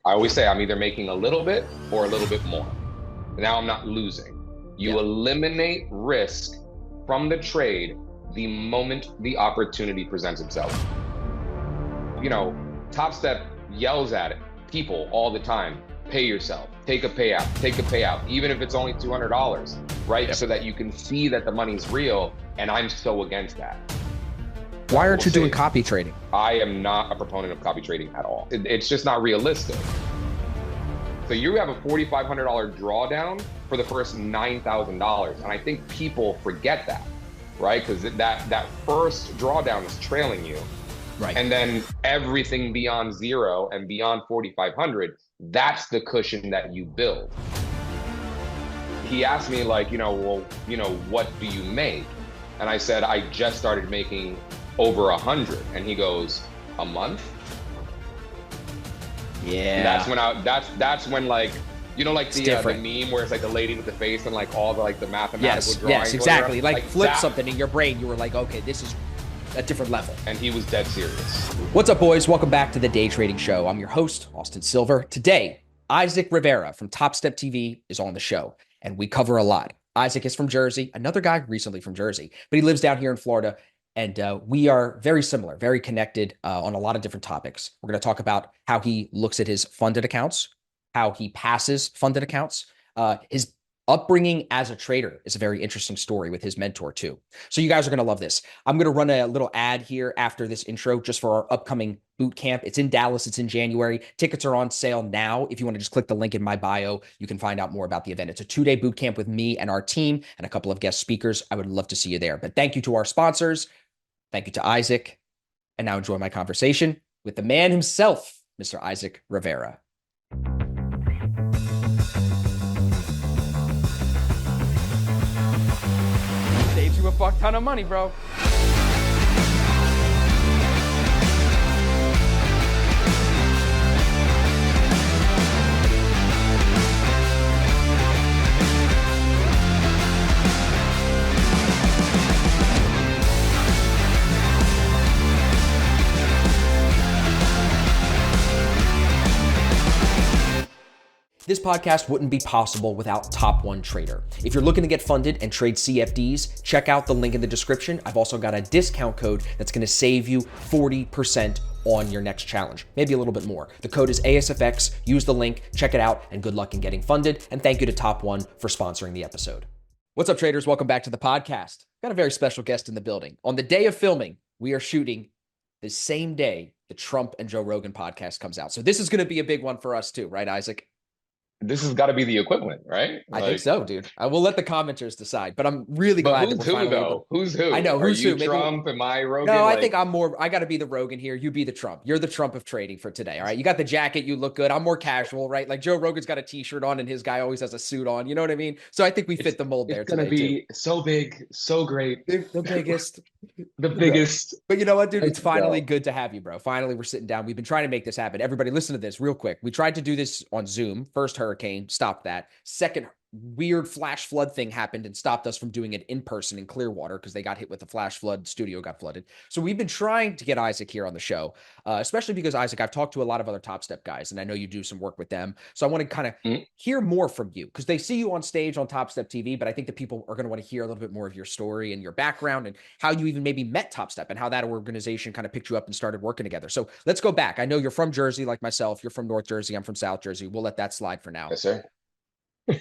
I always say I'm either making a little bit or a little bit more. Now I'm not losing. You eliminate risk from the trade the moment the opportunity presents itself. You know, Top Step yells at it, people all the time, pay yourself, take a payout, even if it's only $200, right? So that you can see that the money's real, and I'm so against that. Why aren't you doing copy trading? I am not a proponent of copy trading at all. It's just not realistic. So you have a $4,500 drawdown for the first $9,000. And I think people forget that, right? Because that first drawdown is trailing you. Right. And then everything beyond zero and beyond 4,500, that's the cushion that you build. He asked me like, well, what do you make? And I said, I just started making over 100. And he goes, a month? Yeah. And that's when like, like the meme where it's like the lady with the face and like all the like the mathematical drawings. Yes, exactly. Like flip something in your brain. You were like, okay, this is a different level. And he was dead serious. What's up, boys? Welcome back to the Day Trading Show. I'm your host, Austin Silver. Today, Isaac Rivera from TopstepTV is on the show, and we cover a lot. Isaac is from Jersey, another guy recently from Jersey, but he lives down here in Florida. And we are very similar, very connected on a lot of different topics. We're going to talk about how he looks at his funded accounts, how he passes funded accounts. His upbringing as a trader is a very interesting story with his mentor too. So you guys are going to love this. I'm going to run a little ad here after this intro just for our upcoming boot camp. It's in Dallas. It's in January. Tickets are on sale now. If you want to just click the link in my bio, you can find out more about the event. It's a 2-day boot camp with me and our team and a couple of guest speakers. I would love to see you there. But thank you to our sponsors. Thank you to Isaac. And now enjoy my conversation with the man himself, Mr. Isaac Rivera. Saves you a fuck ton of money, bro. This podcast wouldn't be possible without Top One Trader. If you're looking to get funded and trade CFDs, check out the link in the description. I've also got a discount code that's going to save you 40% on your next challenge, maybe a little bit more. The code is ASFX. Use the link, check it out, and good luck in getting funded. And thank you to Top One for sponsoring the episode. What's up, traders? Welcome back to the podcast. Got a very special guest in the building. On the day of filming, we are shooting the same day the Trump and Joe Rogan podcast comes out. So this is going to be a big one for us too, right, Isaac? This has got to be the equivalent, right? I think so, dude. I will let the commenters decide, but I'm really glad that we're finally able. Who's who? I know who's who. Maybe Trump? Am I Rogan? No, I think I'm more. I got to be the Rogan here. You be the Trump. You're the Trump of trading for today. All right. You got the jacket. You look good. I'm more casual, right? Like Joe Rogan's got a T-shirt on, and his guy always has a suit on. You know what I mean? So I think we fit the mold there. It's gonna be so big, so great. The biggest, the biggest. But you know what, dude? It's finally good to have you, bro. Finally, we're sitting down. We've been trying to make this happen. Everybody, listen to this real quick. We tried to do this on Zoom. First hurricane, stopped that. Second weird flash flood thing happened and stopped us from doing it in person in Clearwater because they got hit with the flash flood. Studio got flooded. So we've been trying to get Isaac here on the show, especially because, Isaac, I've talked to a lot of other Top Step guys, and I know you do some work with them. So I want to kind of hear more from you because they see you on stage on Top Step TV, but I think that people are going to want to hear a little bit more of your story and your background and how you even maybe met Top Step and how that organization kind of picked you up and started working together. So let's go back. I know you're from Jersey like myself. You're from North Jersey. I'm from South Jersey. We'll let that slide for now. Yes, sir.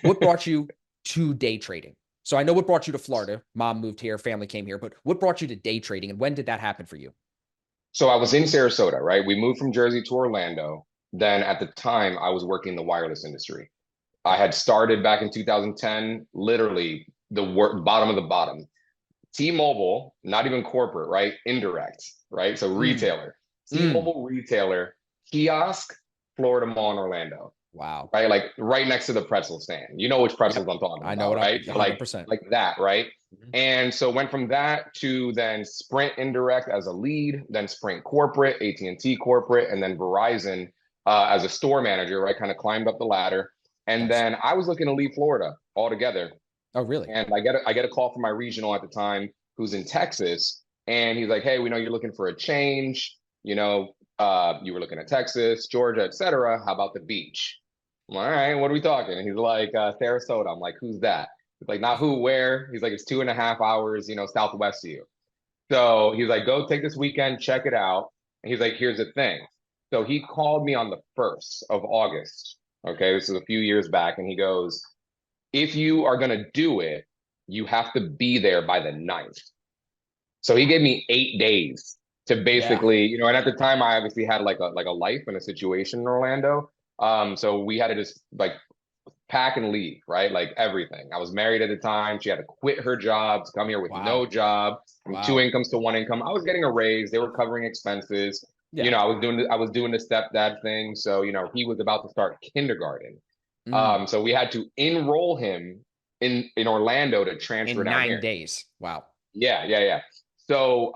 What brought you to day trading? So I know what brought you to Florida. Mom moved here, family came here, but what brought you to day trading and when did that happen for you? So I was in Sarasota, right? We moved from Jersey to Orlando. Then at the time I was working in the wireless industry. I had started back in 2010, literally the bottom of the bottom. T-Mobile, not even corporate, right? Indirect, right? So retailer, T-Mobile retailer, kiosk, Florida Mall in Orlando. Wow. Right? Like right next to the pretzel stand. You know which pretzels I'm talking about. I know what right? 100%. Like that, right? And so went from that to then Sprint indirect as a lead, then Sprint corporate, AT&T corporate, and then Verizon as a store manager, right? Kind of climbed up the ladder. And then I was looking to leave Florida altogether. Oh, really? And I get a call from my regional at the time who's in Texas. And he's like, hey, we know you're looking for a change. You know, You were looking at Texas, Georgia, etc. How about the beach? I'm like, all right, what are we talking? And he's like, Sarasota. I'm like, who's that? He's like, not who, where. He's like, it's 2.5 hours, southwest of you. So he's like, go take this weekend, check it out. And he's like, here's the thing. So he called me on the 1st of August. Okay, this is a few years back. And he goes, if you are going to do it, you have to be there by the 9th. So he gave me 8 days to Yeah. basically, and at the time I obviously had like a life and a situation in Orlando. So we had to just like pack and leave, right? Like everything. I was married at the time. She had to quit her job to come here with no Wow. job, from two Wow. incomes to one income. I was getting a raise. They were covering expenses. Yeah. I was doing the stepdad thing. So, he was about to start kindergarten. Mm. So we had to enroll him in Orlando to transfer In down 9 days. Wow. yeah, yeah, yeah. So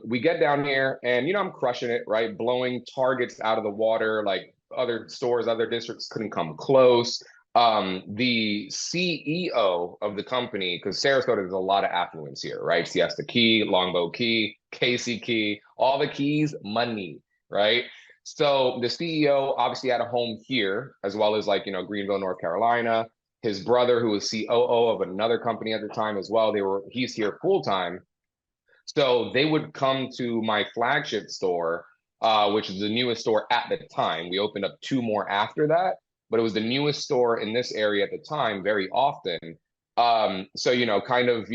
we get down here and I'm crushing it, right? Blowing targets out of the water, like other stores, other districts couldn't come close. The CEO of the company, because Sarasota, there's a lot of affluence here, right? Siesta Key, Longbow Key, Casey Key, all the keys, money, right? So the CEO obviously had a home here, as well as like, Greenville, North Carolina. His brother, who was COO of another company at the time as well, he's here full time. So they would come to my flagship store, which is the newest store at the time. We opened up two more after that, but it was the newest store in this area at the time very often. So, kind of,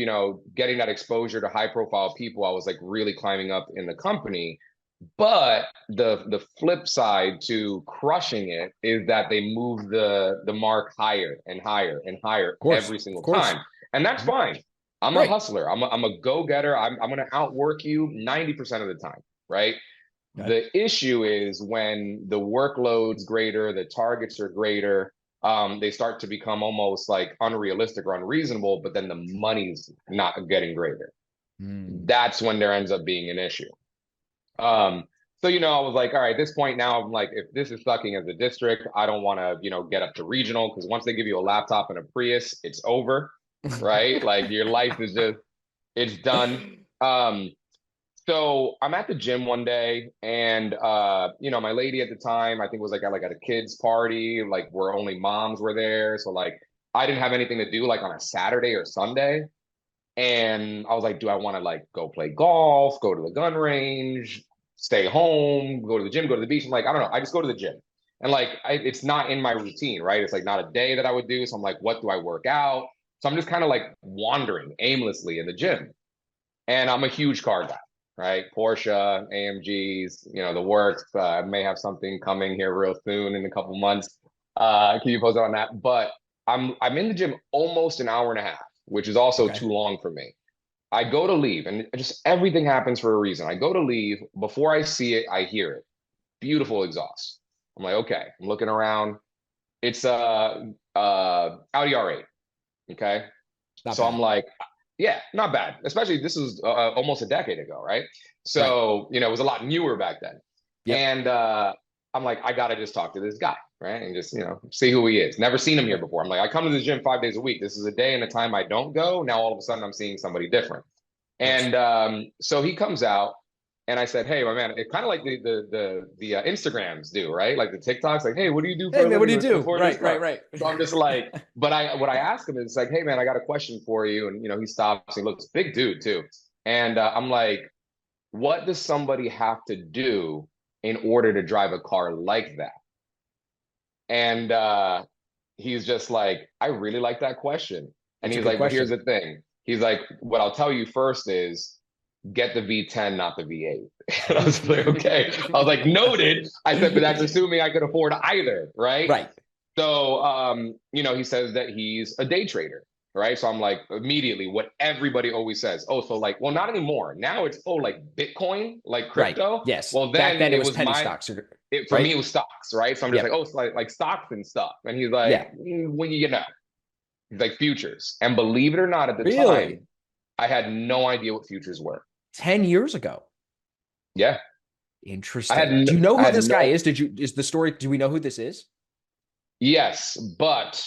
getting that exposure to high profile people, I was like really climbing up in the company. But the flip side to crushing it is that they move the mark higher and higher and higher Of course. every Of single course. time. And that's Mhm. fine. I'm a Right. hustler. I'm a go-getter. I'm going to outwork you 90% of the time, right? Okay. The issue is when the workload's greater, the targets are greater, they start to become almost like unrealistic or unreasonable, but then the money's not getting greater. Mm. That's when there ends up being an issue. So, I was like, all right, at this point now, I'm like, if this is sucking as a district, I don't want to, get up to regional because once they give you a laptop and a Prius, it's over, right? Like your life is just, it's done. So I'm at the gym one day and, my lady at the time, I think was like at a kid's party, like where only moms were there. So like, I didn't have anything to do like on a Saturday or Sunday. And I was like, do I want to like go play golf, go to the gun range, stay home, go to the gym, go to the beach? I'm like, I don't know. I just go to the gym. And like, it's not in my routine, right? It's like not a day that I would do. So I'm like, what do I work out? So I'm just kind of like wandering aimlessly in the gym. And I'm a huge car guy, right? Porsche, AMGs, the works. I may have something coming here real soon in a couple months. Keep you posted on that. But I'm in the gym almost an hour and a half, which is also Okay. too long for me. I go to leave, and just everything happens for a reason. I go to leave. Before I see it, I hear it. Beautiful exhaust. I'm like, okay. I'm looking around. It's Audi R8. Okay. Not So I'm bad. like, yeah, not bad. Especially this was almost a decade ago, right? Right. So, it was a lot newer back then. Yep. And I'm like, I gotta just talk to this guy, right? And just, see who he is. Never seen him here Right. before. I'm like, I come to the gym 5 days a week. This is a day and a time I don't go. Now all of a sudden I'm seeing somebody different. Of course. And so he comes out and I said, hey, my man, it's kind of like the Instagrams do, right? Like the TikToks, like, hey, what do you do for Hey a man, what do living you do? before this Right. Right. stuff? Right. So I'm just like, but what I ask him is like, hey man, I got a question for you. And he stops, he looks big dude too. And I'm like, what does somebody have to do in order to drive a car like that? And he's just like, I really like that question. And It's a he's good like, but here's question. the thing. He's like, what I'll tell you first is get the V10, not the V8. And I was like, okay. I was like, noted. I said, but that's assuming I could afford either, right? Right. So, he says that he's a day trader, right? So I'm like, immediately, what everybody always says. Oh, so like, well, not anymore. Now it's like Bitcoin, like Right. crypto. Yes. Well, Back then then it it was was penny stocks, for me, right? it was stocks, right? So I'm just like, Yep. oh, it's like stocks and stuff. And he's like, Yeah. when you get out, he's like futures. And believe it or not, at the Really? time, I had no idea what futures were. 10 years ago. Yeah, Interesting. Do you know I who had this guy no. is? Is the story, do we know who this is? Yes, but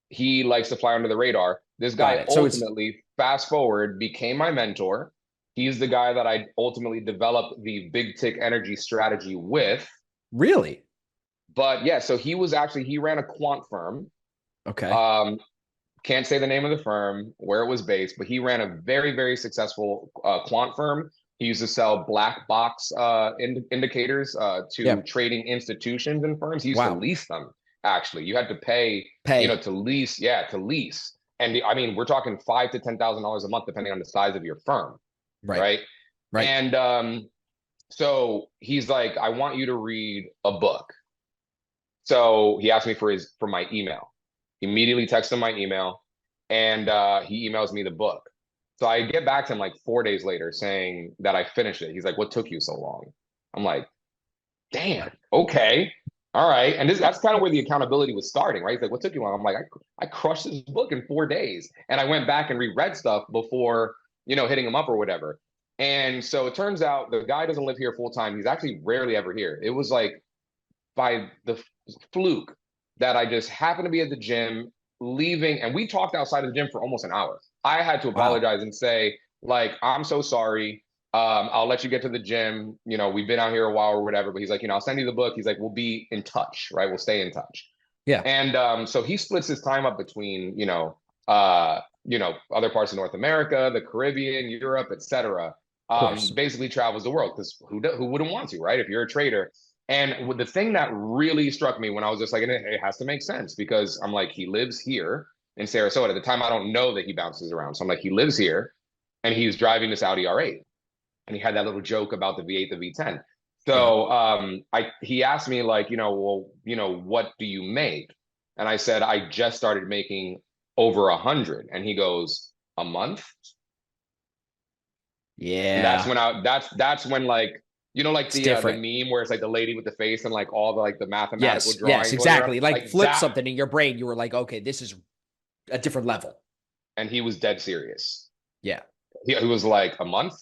he likes to fly under the radar. This Got guy it. So it's ultimately, fast forward, became my mentor. He's the guy that I ultimately developed the big tick energy strategy with. Really? But yeah, so he ran a quant firm. Okay. Um, can't say the name of the firm where it was based, but he ran a very, very successful quant firm. He used to sell black box indicators to Yeah. trading institutions and firms. He used to Wow. lease them. Actually, you had to pay, Pay. to lease. Yeah, to lease. And I mean, we're talking $5,000 to $10,000 a month, depending on the size of your firm, Right. right? Right. And so he's like, I want you to read a book. So he asked me for my email. Immediately texted him my email, and he emails me the book. So I get back to him like 4 days later saying that I finished it. He's like, "What took you so long?" I'm like, "Damn, okay, all right." And that's kind of where the accountability was starting, right? He's like, "What took you long?" I'm like, I crushed this book in 4 days, and I went back and reread stuff before hitting him up or whatever. And so it turns out the guy doesn't live here full time. He's actually rarely ever here. It was like by the fluke that I just happened to be at the gym leaving, and we talked outside of the gym for almost an hour. I had to Wow. apologize and say, like, I'm so sorry. I'll let you get to the gym. We've been out here a while or whatever. But he's like, I'll send you the book. He's like, we'll be in touch, right? We'll stay in touch. Yeah. And so he splits his time up between, other parts of North America, the Caribbean, Europe, etc. Of course. Basically travels the world because who wouldn't want to, right? If you're a trader. And the thing that really struck me when I was just like, it has to make sense because I'm like, he lives here in Sarasota. At the time, I don't know that he bounces around. So I'm like, he lives here and he's driving this Audi R8. And he had that little joke about the V8, the V10. Yeah. So he asked me like, what do you make? And I said, I just started making over 100. And he goes, a month? And that's Yeah. when that's when like like It's the different. meme where it's like the lady with the face and like all the like the mathematical Yes. Yes. drawings, whatever. Exactly. Like Like flip that, something in your brain. You were like, okay, this is a different level. and he was dead serious. Yeah. He was like a month,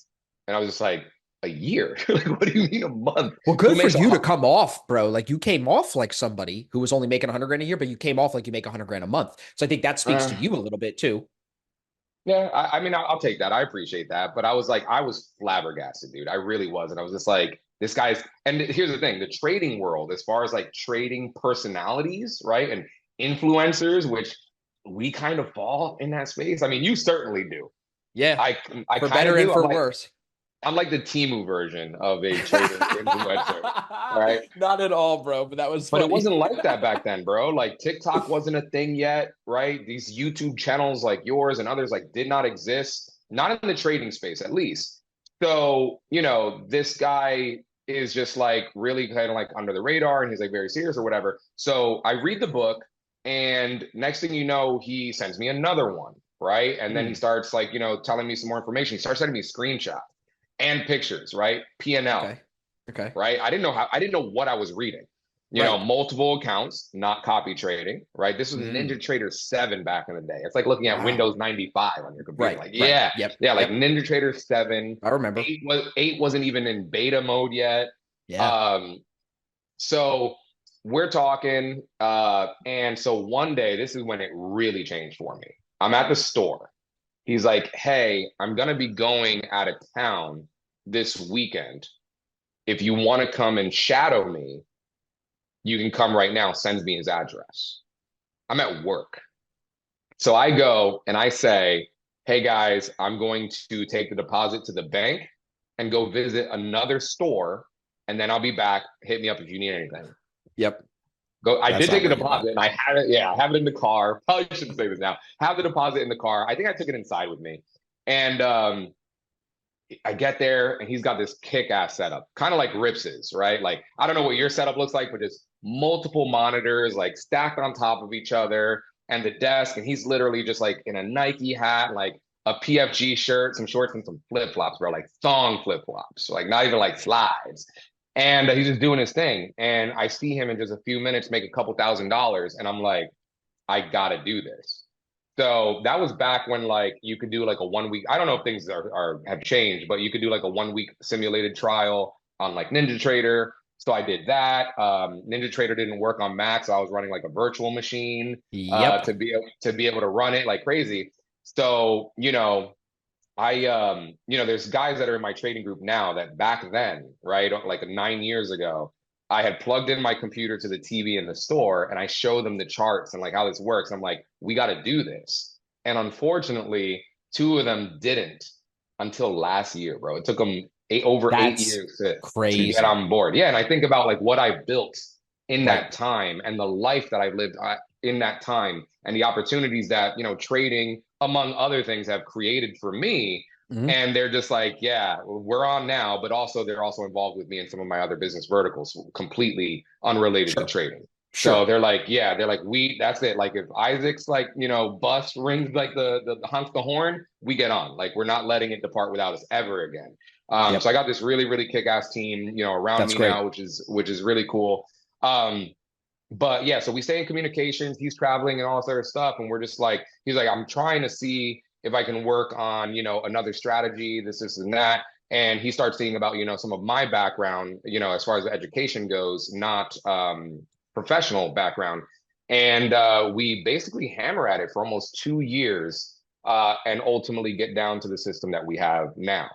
and I was just like a year. Like, what do you mean a month? Well, Who good for makes a you to come off, bro. Like you came off like somebody who was only making 100 grand a year, but you came off like you make 100 grand a month. So I think that speaks to uh, you a little bit too. yeah, I mean, I'll take that. I appreciate that. But I was flabbergasted, dude. I really was. And I was just like, this guy's, and here's the thing, the trading world, as far as like trading personalities, right? And influencers, which we kind of fall in that space. I mean, you certainly do. Yeah. I I For kind of better and do. for worse. I'm like the Timu version of a trading influencer, right? Not at all, bro, but that was But it funny. wasn't like that back then, bro. Like TikTok wasn't a thing yet, right? These YouTube channels like yours and others like did not exist, not in the trading space at least. So, this guy is just like really kind of like under the radar and he's like very serious or whatever. So I read the book and next thing you know, he sends me another one, right? And then he Hmm. starts like, telling me some more information. He starts sending me screenshots and pictures, right? P&L, Okay. Okay. right? I didn't know what I was reading. Right. Multiple accounts, not copy trading, right? This was Mm. Ninja Trader 7 back in the day. It's like looking at Wow. Windows 95 on your computer. Right. Like, Right. yeah, Yep. yeah, like Yep. Ninja Trader 7. I remember. 8 wasn't even in beta mode yet. Yeah. Um, so we're talking, and so one day, this is when it really changed for me. I'm at the store. He's like, hey, I'm gonna be going out of town this weekend. If you want to come and shadow me, you can come right now. Sends me his address. I'm at work. So I go and I say, hey guys, I'm going to take the deposit to the bank and go visit another store. And then I'll be back. Hit me up if you need anything. Yep. Go. I That's did not take a where you went. deposit and I had it. Yeah, I have it in the car. Probably shouldn't say this now. Have the deposit in the car. I think I took it inside with me. And I get there and he's got this kick-ass setup, kind of like Rips's, right? Like, I don't know what your setup looks like, but just multiple monitors like stacked on top of each other and the desk. And he's literally just like in a Nike hat, like a PFG shirt, some shorts, and some flip-flops, bro, like thong flip-flops, like not even like slides. And he's just doing his thing. And I see him in just a few minutes make a couple $1,000s. And I'm like, I gotta do this. So that was back when like you could do like a 1 week. I don't know if things are have changed, but you could do like a 1 week simulated trial on like Ninja Trader. So I did that. Ninja Trader didn't work on Mac, so I was running like a virtual machine Yep. to be able to run it like crazy. So there's guys that are in my trading group now that back then, right, like 9 years ago, I had plugged in my computer to the TV in the store and I show them the charts and like how this works. I'm like, we got to do this. And unfortunately, two of them didn't until last year, bro. It took them over eight That's years to get crazy. on board. Yeah. And I think about like what I built in Right. that time and the life that I lived in that time and the opportunities that, trading, among other things, have created for me. Mhm. And they're just like, yeah, we're on now, but also they're also involved with me in some of my other business verticals, completely unrelated to Sure. trading. So Sure. they're like, yeah, they're like, that's it. Like if Isaac's like, bus rings like the honks the horn, we get on. Like we're not letting it depart without us ever again. So I Yep. got this really, really kick-ass team, around That's me great. now, which is really cool. Um, but yeah, so we stay in communications. He's traveling and all this other stuff, and we're just like, he's like, I'm trying to see if I can work on, another strategy, this, and that. And he starts seeing about, some of my background, as far as education goes, not professional background. And we basically hammer at it for almost 2 years, and ultimately get down to the system that we have now.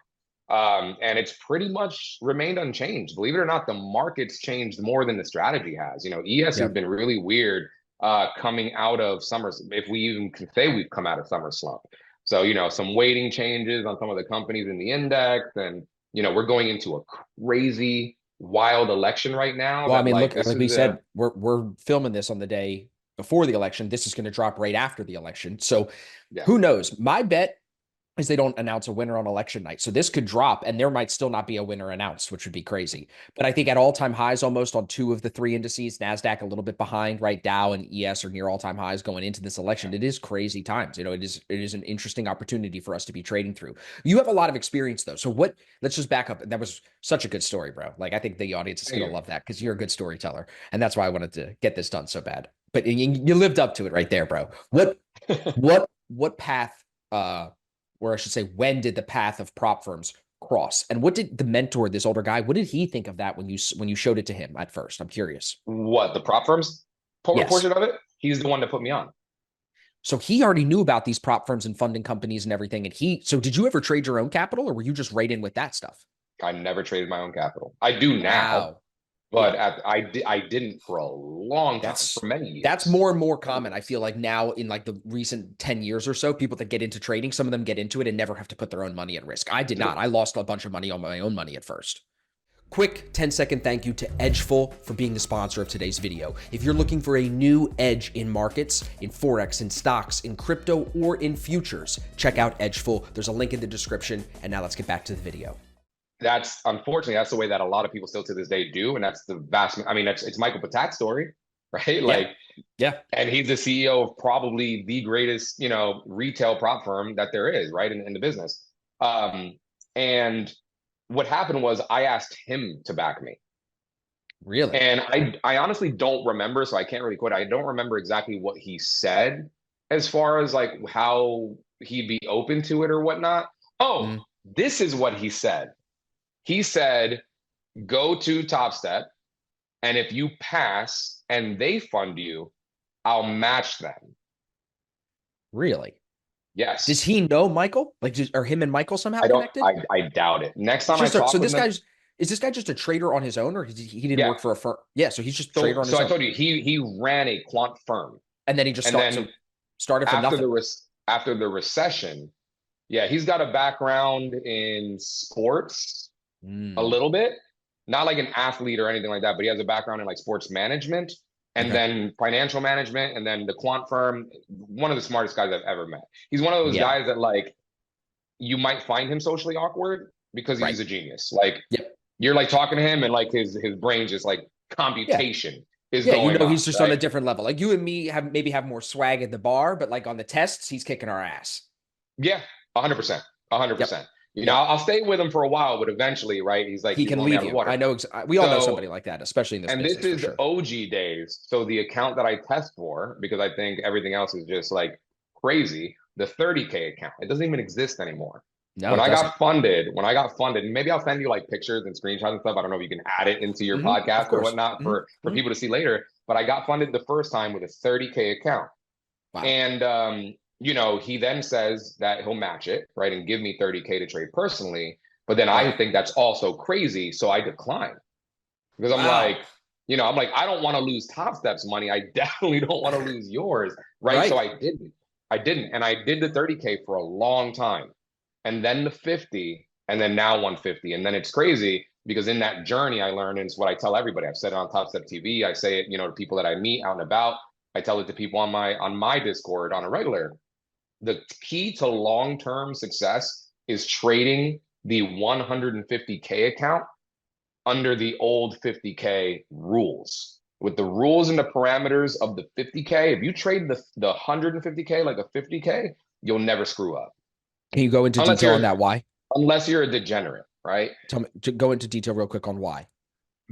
And it's pretty much remained unchanged. Believe it or not, the market's changed more than the strategy has. ES has Yep. been really weird coming out of summer, if we even can say we've come out of summer slump. So, some weighting changes on some of the companies in the index. And, we're going into a crazy, wild election right now Well, I that mean, like look, this like we is a, said, we're filming this on the day before the election. This is going to drop right after the election. So yeah. who knows? My bet is they don't announce a winner on election night. So this could drop and there might still not be a winner announced, which would be crazy. But I think at all-time highs almost on two of the three indices, NASDAQ a little bit behind, right? Dow and ES are near all-time highs going into this election. It is crazy times. It is an interesting opportunity for us to be trading through. You have a lot of experience though. So let's just back up. That was such a good story, bro. Like I think the audience is Thank going to you. love that because you're a good storyteller. And that's why I wanted to get this done so bad. But you lived up to it right there, bro. What path or I should say, when did the path of prop firms cross? And what did the mentor, this older guy, what did he think of that when you showed it to him at first? I'm curious. What, the prop firms Yes. portion of it? He's the one that put me on. So he already knew about these prop firms and funding companies and everything. So did you ever trade your own capital or were you just right in with that stuff? I never traded my own capital. I do now, Wow. but Yeah. I didn't for a long time, That's for many that's years. more and more Many common. I years. feel like now in like the recent 10 years or so, people that get into trading, some of them get into it and never have to put their own money at risk. I did not. I lost a bunch of money on my own money at first. Quick 10-second thank you to Edgeful for being the sponsor of today's video. If you're looking for a new edge in markets, in Forex, in stocks, in crypto, or in futures, check out Edgeful. There's a link in the description. And now let's get back to the video. That's unfortunately that's the way that a lot of people still to this day do, and that's the vast. I mean, it's Michael Patak's story, right? Yeah. Like, Yeah. and he's the CEO of probably the greatest, retail prop firm that there is, right, in the business. And what happened was I asked him to back me. Really? And I honestly don't remember, so I can't really quote. I don't remember exactly what he said as far as like how he'd be open to it or whatnot. Oh, Mm, this is what he said. He said, go to TopStep, and if you pass and they fund you, I'll match them. really? Does Yes. he know Michael? Like, are him and Michael somehow I don't, connected? I doubt it. Next It's time I just so talk with this him, is this guy just a trader on his own, or he didn't yeah. work for a firm? Yeah, so he's just a So trader on so his I own, told you he ran a quant firm. and then he just And then started from after nothing. after the recession, yeah, he's got a background in sports a Mm, little bit, not like an athlete or anything like that, but he has a background in like sports management and okay. then financial management and then the quant firm. One of the smartest guys I've ever met. He's one of those Yeah. guys that like you might find him socially awkward because Right. he's a genius. Like Yep. you're like talking to him and like his brain just like Yeah. computation is Yeah. going on, He's just on a right? different level. Like you and me have more swag at the bar, but like on the tests, he's kicking our ass. Yeah, 100%, a hundred Yep. percent. Yep. I'll stay with him for a while, but eventually, right? He's like He he's can blown me leave out of the you. I water. know. We all know somebody So, like that, especially in this and this business for is sure. OG days. So the account that I test for, because I think everything else is just like crazy, the 30K account. It doesn't even exist anymore. No, it doesn't. When I got funded, maybe I'll send you like pictures and screenshots and stuff. I don't know if you can add it into your Of podcast or course. whatnot for people to see later. But I got funded the first time with a 30K account. Wow. And he then says that he'll match it, right, and give me 30K to trade personally. But then Right. I think that's also crazy. So I decline because I'm like, Wow. I don't want to lose Top Steps money. I definitely don't want to lose yours. Right. So Right. I didn't. I didn't. And I did the 30K for a long time. And then the 50, and then now 150. And then it's crazy because in that journey I learned, and it's what I tell everybody. I've said it on TopstepTV. I say it, to people that I meet out and about. I tell it to people on my Discord on a regular. The key to long-term success is trading the 150K account under the old 50K rules. With the rules and the parameters of the 50K, if you trade the 150K like a 50K, you'll never screw up. Can you go into Unless detail on you're that? Why? unless you're a degenerate, right? Tell me, go into detail real quick on why.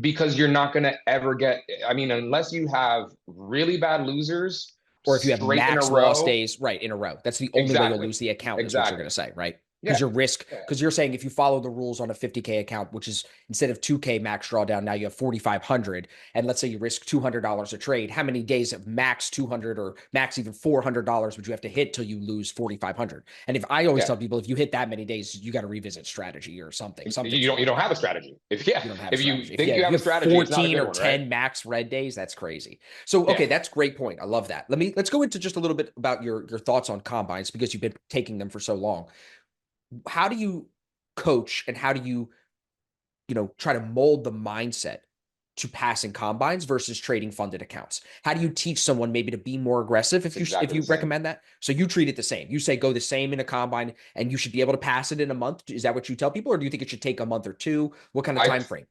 Because you're not going to ever get, I mean, unless you have really bad losers Or if you have straight in a max loss row. days, right, in a row. That's the only way you'll Exactly. lose the account, is what you're Exactly. going to say, right? Because Yeah. your risk, Yeah. because you're saying if you follow the rules on a 50K account, which is instead of 2K max drawdown, now you have 4,500. And let's say you risk $200 a trade. How many days of max 200 or max even $400 would you have to hit till you lose 4,500? And if I always Yeah. tell people, if you hit that many days, you got to revisit strategy or something. You don't have a strategy. If You don't have a if you strategy. think you If have you a have strategy, it's not a 14 good or one, right? 10 max red days, that's crazy. So, Yeah. okay, that's a great point. I love that. Let's go into just a little bit about your thoughts on combines because you've been taking them for so long. How do you coach and how do you, try to mold the mindset to passing combines versus trading funded accounts? How do you teach someone maybe to be more aggressive It's if exactly you the same. recommend that? So you treat it the same. You say go the same in a combine and you should be able to pass it in a month. Is that what you tell people or do you think it should take a month or two? What kind of I time frame?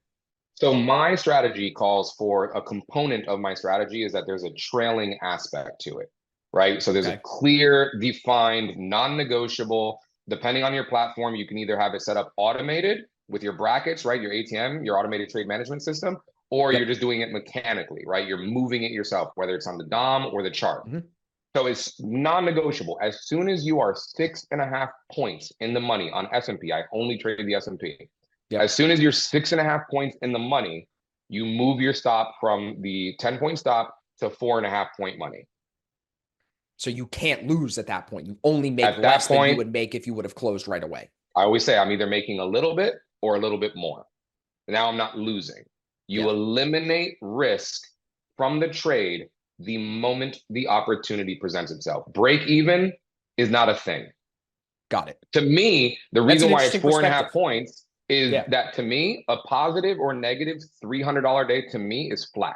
So my strategy calls for a component of my strategy is that there's a trailing aspect to it, right? So there's a Okay. clear, defined, non-negotiable, depending on your platform, you can either have it set up automated with your brackets, right? Your ATM, your automated trade management system, or you're Yep. just doing it mechanically, right? You're moving it yourself, whether it's on the DOM or the chart. Mhm. So it's non-negotiable. As soon as you are 6.5 points in the money on S&P, I only trade the S&P. Yep. As soon as you're 6.5 points in the money, you move your stop from the 10-point stop to 4.5 point money. So you can't lose at that point. You only make At that less than you point, would make if you would have closed right away. I always say I'm either making a little bit or a little bit more. Now I'm not losing. You Yeah. eliminate risk from the trade the moment the opportunity presents itself. Break even is not a thing. Got it. To me, the That's reason an why it's interesting 4.5 perspective. points is Yeah. that to me, a positive or negative $300 day to me is flat.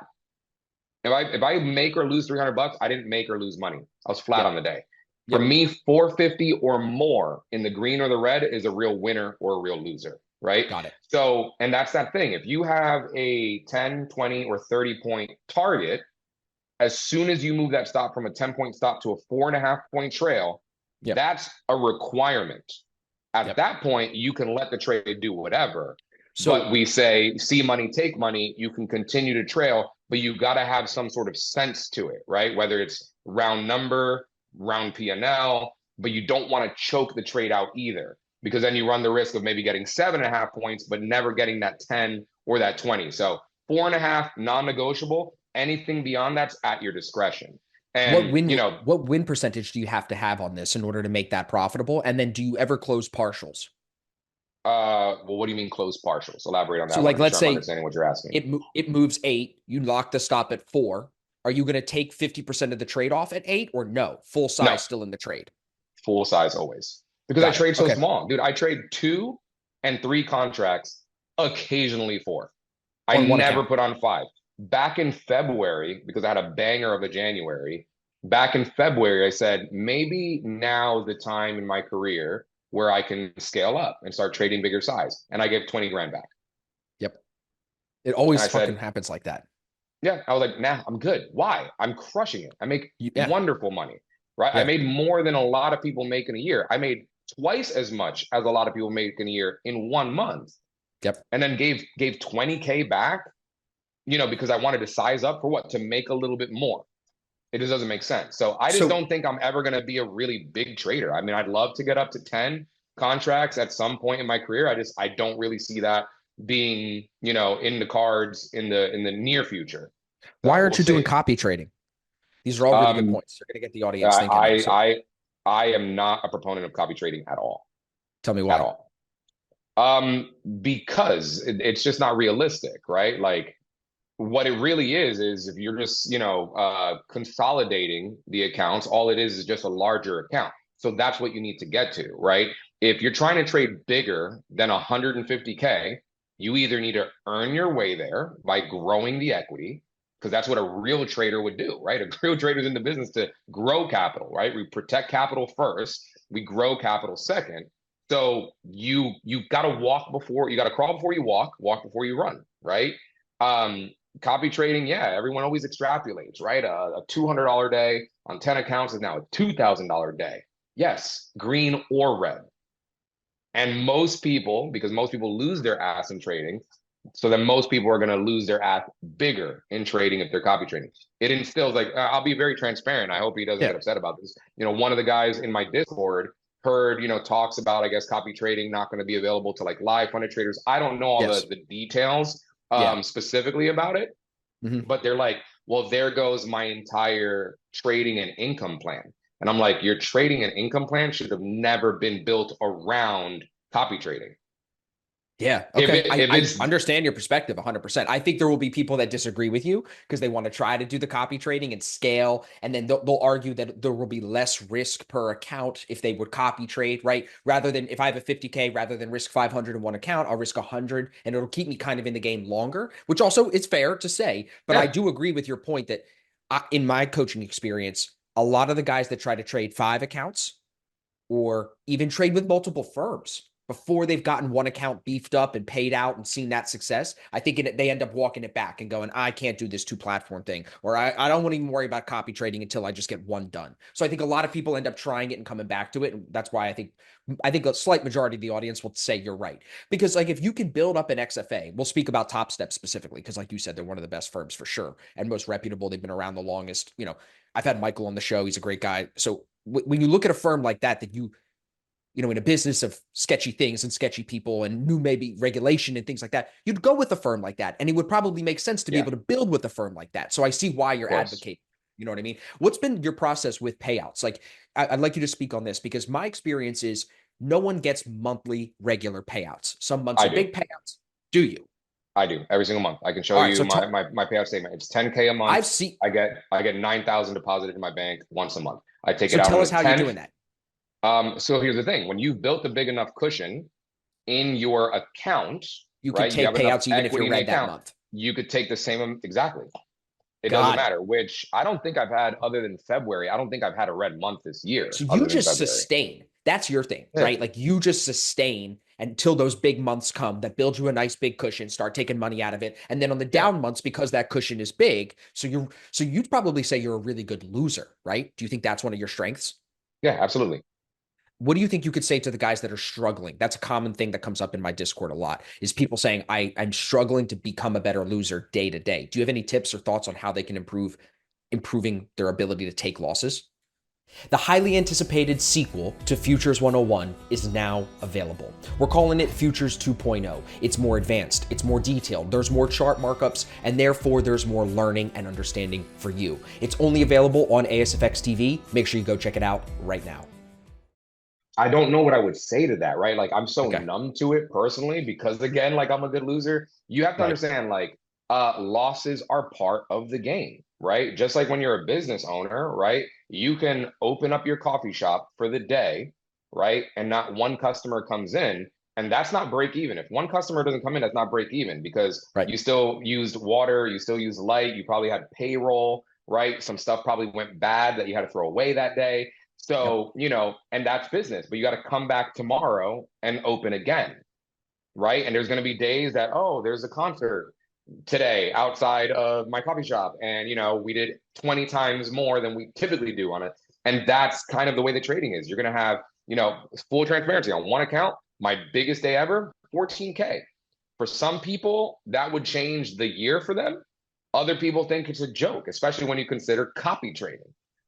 If I make or lose $300, I didn't make or lose money. I was flat on Yep. the day. For Yep. me, 450 or more in the green or the red is a real winner or a real loser, right? Got it. So, and that's that thing. If you have a 10, 20, or 30 point target, as soon as you move that stop from a 10 point stop to a 4.5 point trail, Yep. that's a requirement. At Yep. that point, you can let the trade do whatever. But So we say, see money, take money. You can continue to trail, but you got to have some sort of sense to it, right? Whether it's round number, round P&L, but you don't want to choke the trade out either, because then you run the risk of maybe getting 7.5 points, but never getting that 10 or that 20. So 4.5, non-negotiable. Anything beyond that's at your discretion. And, what win percentage do you have to have on this in order to make that profitable? And then do you ever close partials? well, what do you mean close partials? Elaborate on that. So I want like to make let's sure I'm say understanding what you're asking. it moves 8, you lock the stop at 4. Are you going to take 50% of the trade off at 8 or no? Full No, size still in the trade. full size always. Because I Got it. trade so Okay. small. Dude, I trade 2 and 3 contracts, occasionally 4. I On one never account. put on 5. Back in February, because I had a banger of a January, back in February, I said, maybe now's the time in my career where I can scale up and start trading bigger size. And I gave 20 grand back. Yep. It And always I fucking said, happens like that. yeah, I was like, nah, I'm good. Why? I'm crushing it. I make Yeah. wonderful money, right? I Yeah. made more than a lot of people make in a year. I made twice as much as a lot of people make in a year in 1 month, Yep. and then gave 20K back, because I wanted to size up for what? To make a little bit more. It just doesn't make sense. So I just So don't think I'm ever going to be a really big trader. I mean, I'd love to get up to 10 contracts at some point in my career. I don't really see that being, in the cards in the near future. why So we'll aren't you doing see. copy trading? These are all really good Um, points. They're going to get the audience thinking now. I So I I am not a proponent of copy trading at all. Tell me At why. all. Because it's just not realistic, right? Like what it really is if you're just, consolidating the accounts, all it is just a larger account. So that's what you need to get to, right? If you're trying to trade bigger than 150K, you either need to earn your way there by growing the equity, because that's what a real trader would do, right? A real trader's in the business to grow capital, right? We protect capital first, we grow capital second. So you got to crawl before you walk before you run, right? Copy trading, yeah, everyone always extrapolates, right? A $200 day on 10 accounts is now a $2,000 day. Yes, green or red. And most people, because most people lose their ass in trading, so then most people are going to lose their ass bigger in trading if they're copy trading. It instills, like, I'll be very transparent. I hope he doesn't Yeah. get upset about this. One of the guys in my Discord heard, talks about, I guess, copy trading not going to be available to like live funded traders. I don't know all Yes. the details Yeah. specifically about it, but they're like, well, there goes my entire trading and income plan. And I'm like, your trading and income plan should have never been built around copy trading. Yeah. If Okay. it, if I it's understand your perspective 100%. I think there will be people that disagree with you because they want to try to do the copy trading and scale. And then they'll argue that there will be less risk per account if they would copy trade, right? Rather than if I have a 50K, rather than risk 500 in one account, I'll risk 100 and it'll keep me kind of in the game longer, which also is fair to say. But I yeah, do agree with your point that in my coaching experience, a lot of the guys that try to trade 5 accounts or even trade with multiple firms before they've gotten one account beefed up and paid out and seen that success, I think they end up walking it back and going, I can't do this 2 platform thing, or I don't want to even worry about copy trading until I just get one done. So I think a lot of people end up trying it and coming back to it. And that's why I think a slight majority of the audience will say you're right. Because like if you can build up an XFA, we'll speak about TopStep specifically, because like you said, they're one of the best firms for sure and most reputable. They've been around the longest. I've had Michael on the show. He's a great guy. So when you look at a firm like that in a business of sketchy things and sketchy people and new maybe regulation and things like that, you'd go with a firm like that. And it would probably make sense to be yeah, able to build with a firm like that. So I see why of you're course. advocating. You know what I mean? What's been your process with payouts? Like, I'd like you to speak on this because my experience is no one gets monthly regular payouts. Some months I are do. big payouts. Do you? I do every single month. I can show All right. you So my payout statement. It's 10K a month. I've seen, I get 9,000 deposited in my bank once a month. I take so it out tell on us the how you're 10th. doing that. So here's the thing: when you've built a big enough cushion in your account, You could right? You take have enough payouts even if equity you're in the red that account. month. You could take the same exactly. It doesn't Got it. matter. Which I don't think I've had other than February. I don't think I've had a red month this year So other you than just February. sustain. That's your thing, Yeah. right? Like you just sustain until those big months come that build you a nice big cushion, start taking money out of it. And then on the Yeah. down months, because that cushion is big, so you'd probably say you're a really good loser, right? Do you think that's one of your strengths? Yeah. Absolutely. What do you think you could say to the guys that are struggling? That's a common thing that comes up in my Discord a lot is people saying, I'm struggling to become a better loser day to day. Do you have any tips or thoughts on how they can improving their ability to take losses? The highly anticipated sequel to Futures 101 is now available. We're calling it Futures 2.0. It's more advanced, it's more detailed, there's more chart markups, and therefore there's more learning and understanding for you. It's only available on ASFX TV. Make sure you go check it out right now. I don't know what I would say to that, right? Like I'm so Okay. numb to it personally because again, like I'm a good loser. You have to Right. understand like losses are part of the game, right? Just like when you're a business owner, right? You can open up your coffee shop for the day, right? And not one customer comes in, and that's not break even. If one customer doesn't come in, that's not break even because Right. you still used water, you still used light, you probably had payroll, right? Some stuff probably went bad that you had to throw away that day. Yep. So, and that's business, but you got to come back tomorrow and open again, right? And there's going to be days that, oh, there's a concert today outside of my coffee shop. And, we did 20 times more than we typically do on it. And that's kind of the way the trading is. You're going to have, full transparency on one account. My biggest day ever, 14K. For some people, that would change the year for them. Other people think it's a joke, especially when you consider copy trading,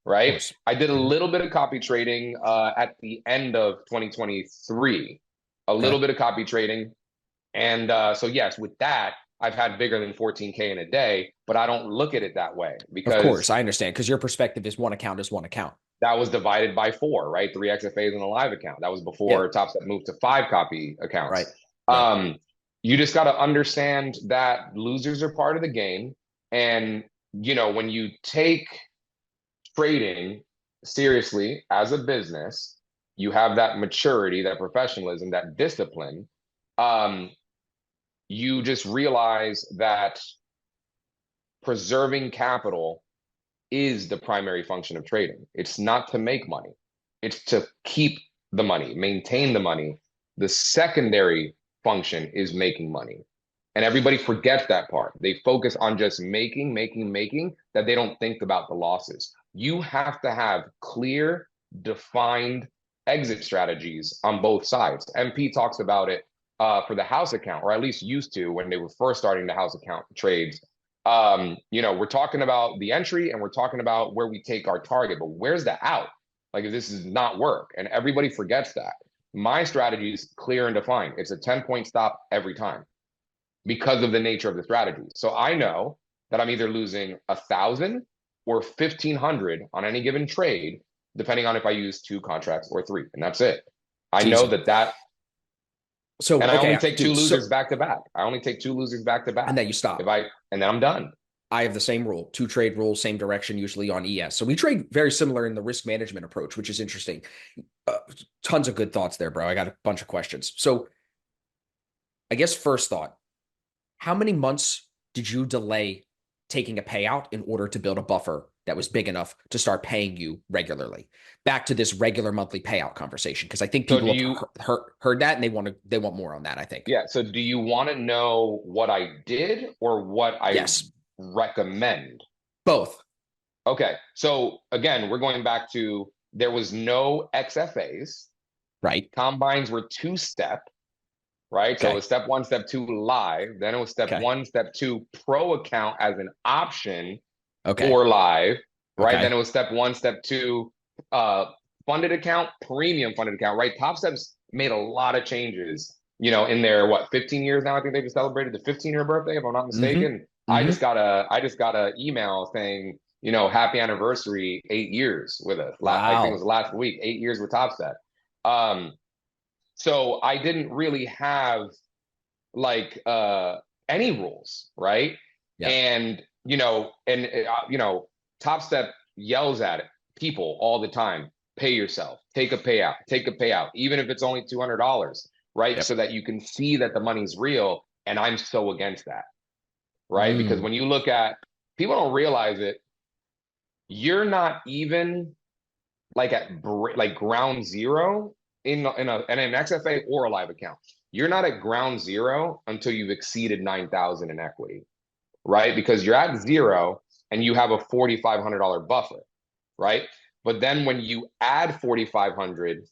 Of right? course. I did a Mhm. little bit of copy trading at the end of 2023, a little Okay. bit of copy trading. And so, yes, with that, I've had bigger than 14K in a day, but I don't look at it that way Of course. because I understand because your perspective is one account is one account. that was divided by 4, right? 3 XFAs in a live account. That was Yeah. before TopStep moved to 5 copy accounts. Right. Right. You just got to understand that losers are part of the game. And, when you take trading seriously as a business, you have that maturity, that professionalism, that discipline. Um, you just realize that preserving capital is the primary function of trading. It's not to make money. It's to keep the money, maintain the money. The secondary function is making money. And everybody forgets that part. They focus on just making, that they don't think about the losses. You have to have clear, defined exit strategies on both sides. MP talks about it for the house account, or at least used to when they were first starting the house account trades. We're talking about the entry and we're talking about where we take our target, but where's the out? Like, this does not work. And everybody forgets that. My strategy is clear and defined. It's a 10-point stop every time because of the nature of the strategy. So I know that I'm either losing 1,000 or 1,500 on any given trade, depending on if I use 2 contracts or 3, and that's it. I know that. So, and I okay, only take dude, 2 losers back to back. I only take 2 losers back to back. And then you stop. And then I'm done. I have the same rule, 2 trade rule, same direction, usually on ES. So we trade very similar in the risk management approach, which is interesting. Tons of good thoughts there, bro. I got a bunch of questions. So I guess first thought, how many months did you delay taking a payout in order to build a buffer that was big enough to start paying you regularly? Back to this regular monthly payout conversation, because I think people have heard that and they want more on that, I think. Yeah. So do you want to know what I did or what I recommend? Both. Okay. So again, we're going back to there was no XFAs. Right. Combines were 2-step. Right. Okay. So it was step 1, step 2 live. Then it was step 1, step 2 pro account as an option for live. Right. Then it was step 1, step 2 funded account, premium funded account. Right. TopStep's made a lot of changes, in their 15 years now. I think they just celebrated the 15-year birthday, if I'm not mistaken. I just got a email saying, happy anniversary, 8 years with us. Wow. I think it was last week, 8 years with TopStep. So I didn't really have any rules, right? Yeah. And TopStep yells at people all the time. Pay yourself, take a payout, even if it's only $200, right? Yep. So that you can see that the money's real. And I'm so against that, right? Because when you look at, people don't realize it, you're not even at ground zero in an XFA or a live account. You're not at ground zero until you've exceeded 9,000 in equity, right? Because you're at zero and you have a $4,500 buffer, right? But then when you add 4,500,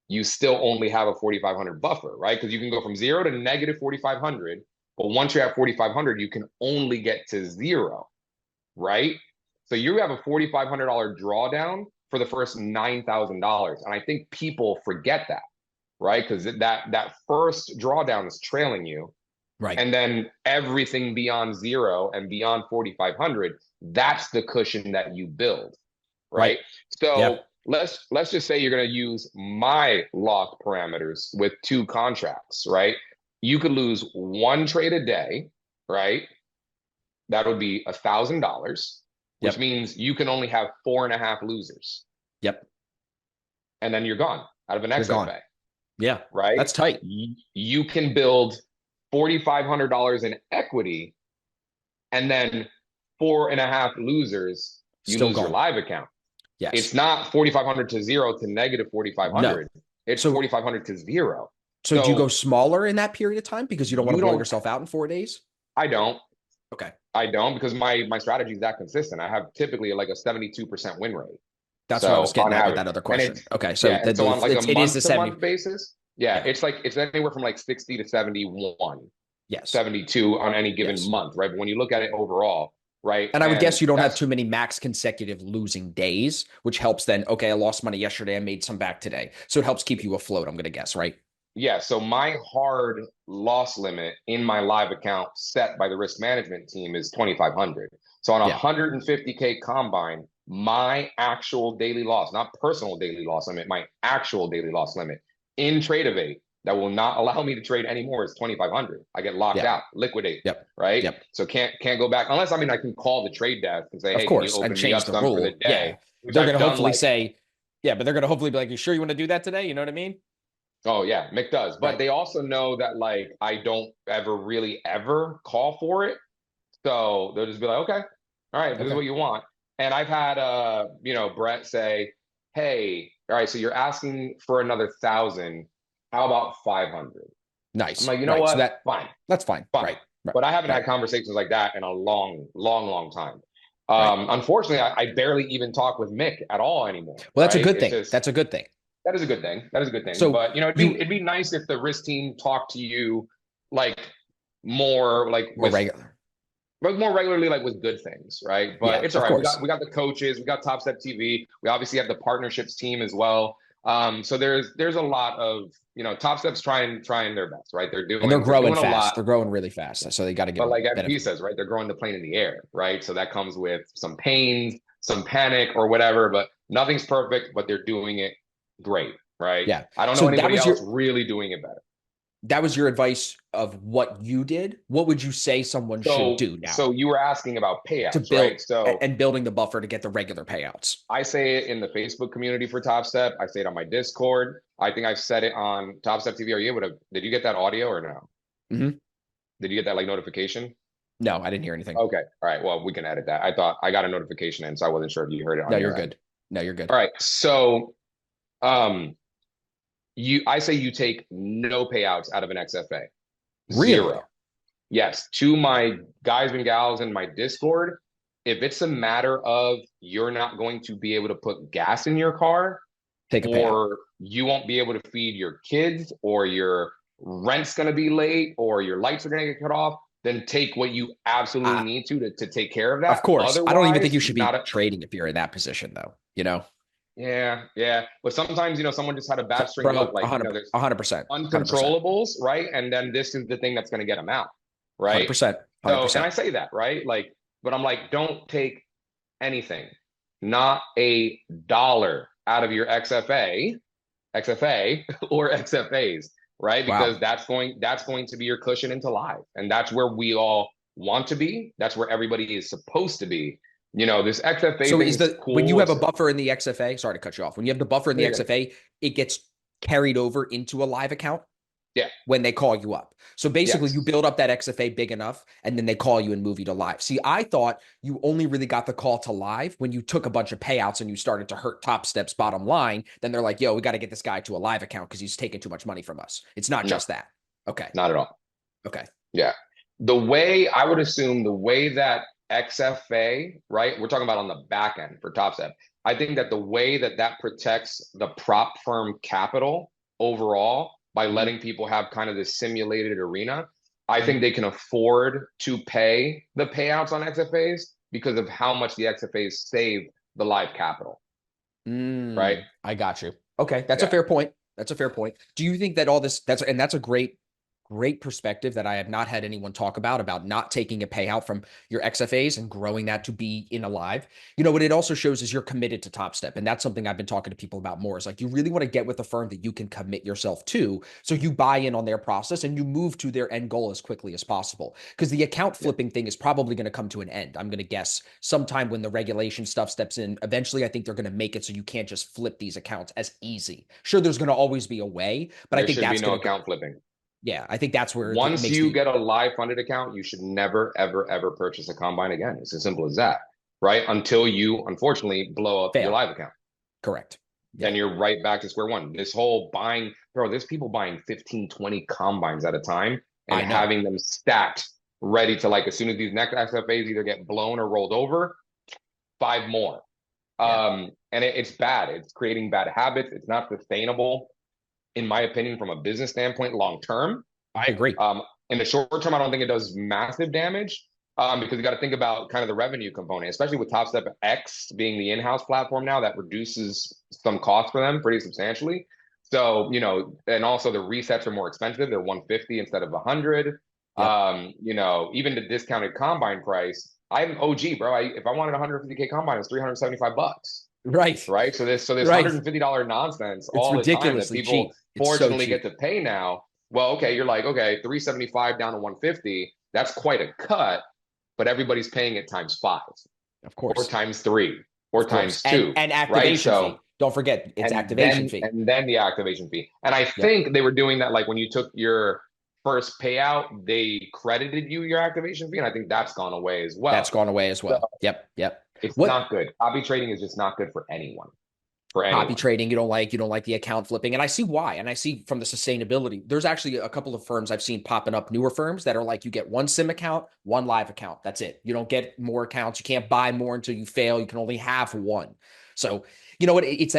you still only have a 4,500 buffer, right? Because you can go from zero to negative 4,500, but once you're at 4,500, you can only get to zero, right? So you have a $4,500 drawdown for the first $9,000. And I think people forget that, right? Because that first drawdown is trailing you. Right. And then everything beyond zero and beyond 4,500, that's the cushion that you build. Right. So let's just say you're going to use my lock parameters with 2 contracts, right? You could lose 1 trade a day, right? That would be $1,000. Which means you can only have 4.5 losers. Yep. And then you're gone out of an XFA. Yeah. Right. That's tight. You can build $4,500 in equity and then 4.5 losers. You lose your live account. Yes. It's not 4,500 to zero to negative 4,500. No. It's 4,500 to zero. So do you go smaller in that period of time because you don't want to blow yourself out in 4 days? I don't. Okay. I don't, because my strategy is that consistent. I have typically a 72% win rate. That's what I was getting at with that other question. Okay, so so on a month-to-month basis, it's anywhere from 60 to 71. Yes. 72 on any given month, right? But when you look at it overall, right? And I would guess you don't have too many max consecutive losing days, which helps then, okay, I lost money yesterday, I made some back today. So it helps keep you afloat, I'm going to guess, right? Yeah, so my hard loss limit in my live account set by the risk management team is 2,500. So on a 150K combine, my actual daily loss, not personal daily loss limit, my actual daily loss limit in Trade that will not allow me to trade anymore is 2,500. I get locked Yeah. out, liquidate, Yep. right? Yep. So can't go back unless, I mean, I can call the trade desk and say, Of hey, can you course, and open me change up the some for the rule. Yeah. day? Which They're going I've to done hopefully like, say, yeah, but they're going to hopefully be like, you sure you want to do that today? You know what I mean? oh yeah, Mick does. But Right. they also know that like I don't ever really ever call for it. So they'll just be like, okay, all right, this is Okay. what you want. And I've had Brett say, hey, all right, so you're asking for another 1,000. How about 500? I'm Nice. like, you know Right. So what? Fine, that's fine. fine. Right. Right. But I haven't Right. had conversations like that in a long, long, long time. Right. Unfortunately, I barely even talk with Mick at all anymore, Well, that's a right? good It's thing. just That's a good thing. that is a good thing. That is a good thing. So But you know, you it'd be nice if the risk team talked to you like more more regular. more regularly, like with good things, right? But Yeah, it's all of right. course. We got the coaches, we got Top Step TV. We obviously have the partnerships team as well. So there's a lot of Top Step's trying their best, right? And they're They're growing doing a fast. lot. They're growing really fast. So they got to give But them like MP benefit. says, right, they're growing the plane in the air, right? So that comes with some pains, some panic, or whatever. But nothing's perfect. But they're doing it great, right? Yeah. I don't know So that anybody was your else really doing it better. that was your advice of what you did. What would you say someone should do now So you were asking about to payouts, build right? So and building the buffer to get the regular payouts? I say it in the Facebook community for Top Step. I say it on my Discord. I think I've said it on Top Step TV. Are you able to? Did you get that audio or no? Hmm. Did you get that like notification? No, I didn't hear anything. Okay. All right. Well, we can edit that. I thought I got a notification in, so I wasn't sure if you heard it No, on you're your end. good. No, you're good. All right. So, um, I say you take no payouts out of an XFA. Really? Zero. Yes. To my guys and gals in my Discord, if it's a matter of you're not going to be able to put gas in your car, Take a payout. or you won't be able to feed your kids, or your rent's going to be late, or your lights are going to get cut off, then take what you absolutely need to take care of Of that. course. I don't even think Otherwise, you should be not a, trading if you're in that position, though. You know, yeah, yeah. But sometimes, someone just had a bad string of bro, luck. Like, 100%, there's 100%, 100%, uncontrollables, right? And then this is the thing that's going to get them out, right? 100%, So, and 100%. I say that, right? Like, but I'm like, don't take anything, not a dollar out of your XFA or XFAs, right? Wow. Because that's going to be your cushion into live, and that's where we all want to be. That's where everybody is supposed to be. This XFA So thing is is when you cool. have a buffer in the XFA, sorry to cut you off. When you have the buffer in the XFA, it gets carried over into a live account Yeah. when they call you up. So basically you Yes. build up that XFA big enough and then they call you and move you to live. See, I thought you only really got the call to live when you took a bunch of payouts and you started to hurt Top Step's bottom line. Then they're like, yo, we got to get this guy to a live account because he's taking too much money from us. It's not No, just that. Okay. not at all. Okay. Yeah. The way I would assume the way that XFA, right? We're talking about on the back end for Top Step. I think that the way that protects the prop firm capital overall by letting people have kind of this simulated arena, I think they can afford to pay the payouts on XFAs because of how much the XFAs save the live capital, right? I got you. Okay. That's a Yeah. fair point. That's a fair point. Do you think that all this that's a great perspective that I have not had anyone talk about not taking a payout from your XFAs and growing that to be in a live. What it also shows is you're committed to Top Step. And that's something I've been talking to people about more. Is like you really want to get with a firm that you can commit yourself to. So you buy in on their process and you move to their end goal as quickly as possible. Because the account flipping thing is probably going to come to an end. I'm going to guess sometime when the regulation stuff steps in. Eventually, I think they're going to make it so you can't just flip these accounts as easy. Sure, there's going to always be a way, but I think There should be that's no going to account flipping. yeah, I think that's where it Once makes you the get a live funded account, you should never, ever, ever purchase a combine again. It's as simple as that, right? Until you unfortunately blow up your fail. live account. Correct. Then you're right back to square one. This whole buying, bro, there's people buying 15, 20 combines at a time and I know. having them stacked ready to, like, as soon as these next XFAs either get blown or rolled over, 5 more. And it's bad. It's creating bad habits. It's not sustainable, in my opinion, from a business standpoint, long term. I agree. In the short term, I don't think it does massive damage, because you got to think about kind of the revenue component, especially with TopstepX being the in-house platform now that reduces some costs for them pretty substantially. So, and also the resets are more expensive. They're 150 instead of 100. Yep. Even the discounted combine price, I'm OG, bro. If I wanted a 150K combine, it's $375. Right. Right. So this Right. $150 nonsense It's all the time that ridiculously people cheap. It's so fortunately get cheap. to pay now. Well, okay, you're like, okay, 375 down to 150. That's quite a cut, but everybody's paying it times five Of or course. times three or Of course. times And two. Right. activation So fee. Don't forget, it's and activation then fee. and then the activation fee. And I Yep. think they were doing that like when you took your first payout, they credited you your activation fee. And I think that's gone away as That's well. gone away as So well. Yep. Yep. it's What not good. Copy trading is just not good for anyone. For copy anyone. trading you don't like the account flipping, and I see why, and I see from the sustainability. There's actually a couple of firms I've seen popping up, newer firms that are like, you get one sim account, one live account, that's it. You don't get more accounts, you can't buy more until you fail, you can only have one. So you know what, it's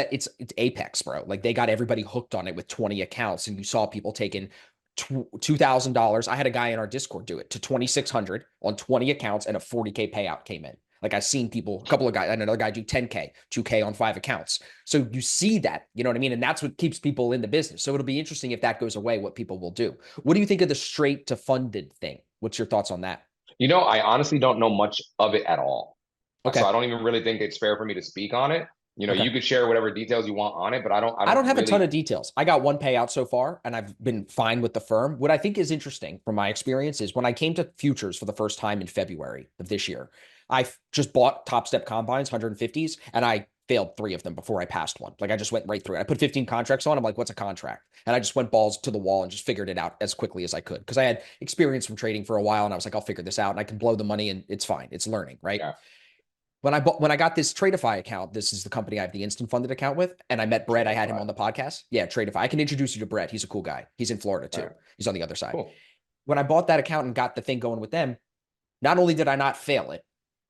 Apex, bro. Like they got everybody hooked on it with 20 accounts, and you saw people taking $2,000. I had a guy in our Discord do it to 2,600 on 20 accounts, and a 40K payout came in. Like I've seen people, a couple of guys, and another guy do 10K, 2K on 5 accounts. So you see that, you know what I mean? And that's what keeps people in the business. So it'll be interesting if that goes away, what people will do. What do you think of the straight to funded thing? What's your thoughts on that? I honestly don't know much of it at all. So I Okay. don't even really think it's fair for me to speak on it. Okay. You could share whatever details you want on it, but I I don't don't have a ton really. of details. I got one payout so far, and I've been fine with the firm. What I think is interesting from my experience is when I came to futures for the first time in February of this year, I just bought Top Step combines, 150s, and I failed three of them before I passed one. Like I just went right through it. I put 15 contracts on. I'm like, what's a contract? And I just went balls to the wall and just figured it out as quickly as I could because I had experience from trading for a while, and I was like, I'll figure this out and I can blow the money and it's fine. It's learning, right? Yeah. When I got this Tradeify account, this is the company I have the instant funded account with, and I met Brett. I had him on the podcast. Yeah, Tradeify. I can introduce you to Brett. He's a cool guy. He's in Florida All too. right. He's on the other side. Cool. When I bought that account and got the thing going with them, not only did I not fail it,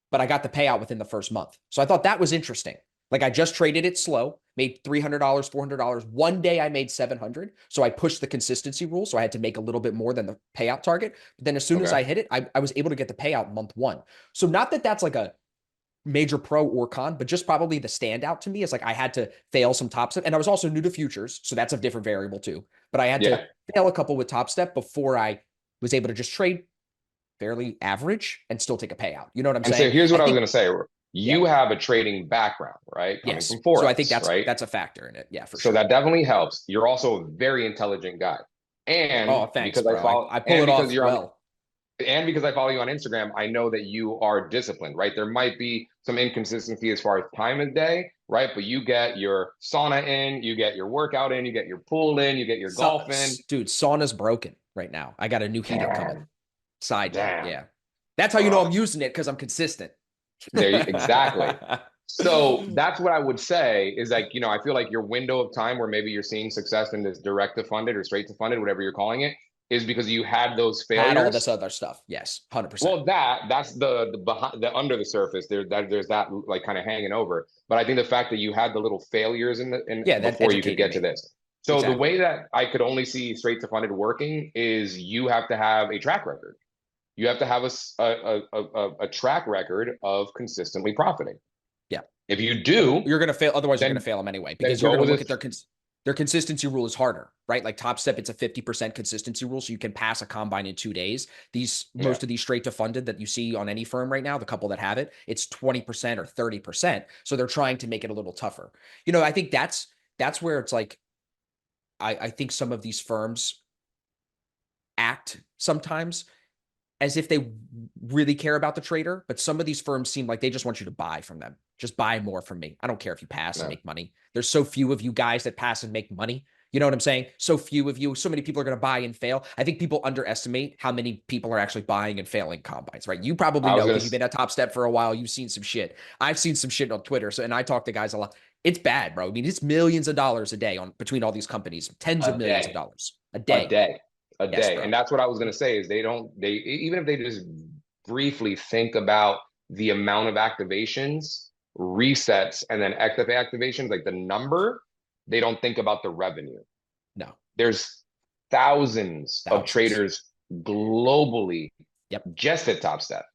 but I got the payout within the first month. So I thought that was interesting. Like I just traded it slow, made $300, $400. One day I made 700. So I pushed the consistency rule. So I had to make a little bit more than the payout target. But then as soon as Okay. I hit it, I was able to get the payout month one. So not that that's like a major pro or con, but just probably the standout to me is like I had to fail some top step. And I was also new to futures. So that's a different variable too. But I had Yeah. to fail a couple with top step before I was able to just trade fairly average and still take a payout. You know what I'm And so saying? here's I what I was think, going to say. yeah, You have a trading background, right? Coming yes. from So I think Forex, right? that's a factor in it. Yeah, for So sure. that definitely helps. You're also a very intelligent guy. Oh, And thanks, because I bro. follow, I pull and it because off you're on well. and because I follow you on Instagram, I know that you are disciplined, right? There might be some inconsistency as far as time of day, right? But you get your sauna in, you get your workout in, you get your pool in, you get your So, golf in. dude, sauna's broken right now. I got a new heater coming. Damn, Side note. damn. Yeah. That's how you know I'm Ugh. using it because I'm consistent. Exactly. So that's what I would say is like, I feel like your window of time where maybe you're seeing success in this direct to funded or straight to funded, whatever you're calling it, is because you had those Had all this failures. other stuff. Yes, 100%. Well, that's the behind the under the surface. There's that like kind of hanging over. But I think the fact that you had the little failures in Yeah, that before you could educated get to me. this. So the Exactly. way that I could only see straight to funded working is you have to have a track record. You have to have a track record of consistently profiting. Yeah. If you do, You're going to fail. Otherwise, you're going to then fail them anyway then because you're go going to with look at it. their consistency rule is harder, right? Like Top Step, it's a 50% consistency rule. So you can pass a combine in 2 days. Yeah. Most of these straight to funded that you see on any firm right now, the couple that have it, it's 20% or 30%. So they're trying to make it a little tougher. I think that's where it's like, I think some of these firms act sometimes as if they really care about the trader, but some of these firms seem like they just want you to buy from them. Just buy more from me. I don't care if you pass and No. make money. There's so few of you guys that pass and make money. You know what I'm saying? So few of you. So many people are going to buy and fail. I think people underestimate how many people are actually buying and failing combines, right? You probably I was know gonna because you've been at Top Step for a while. You've seen some shit. I've seen some shit on Twitter. So, and I talk to guys a lot. It's bad, bro. I mean, it's millions of dollars a day on between all these companies, tens of a millions of day, dollars a a day. day, a Yes, day. And bro. that's what I was gonna say is they even if they just briefly think about the amount of activations, resets, and then XFA activations, like the number, they don't think about the revenue. No, There's thousands of thousands. traders globally Yep. just at Top Step.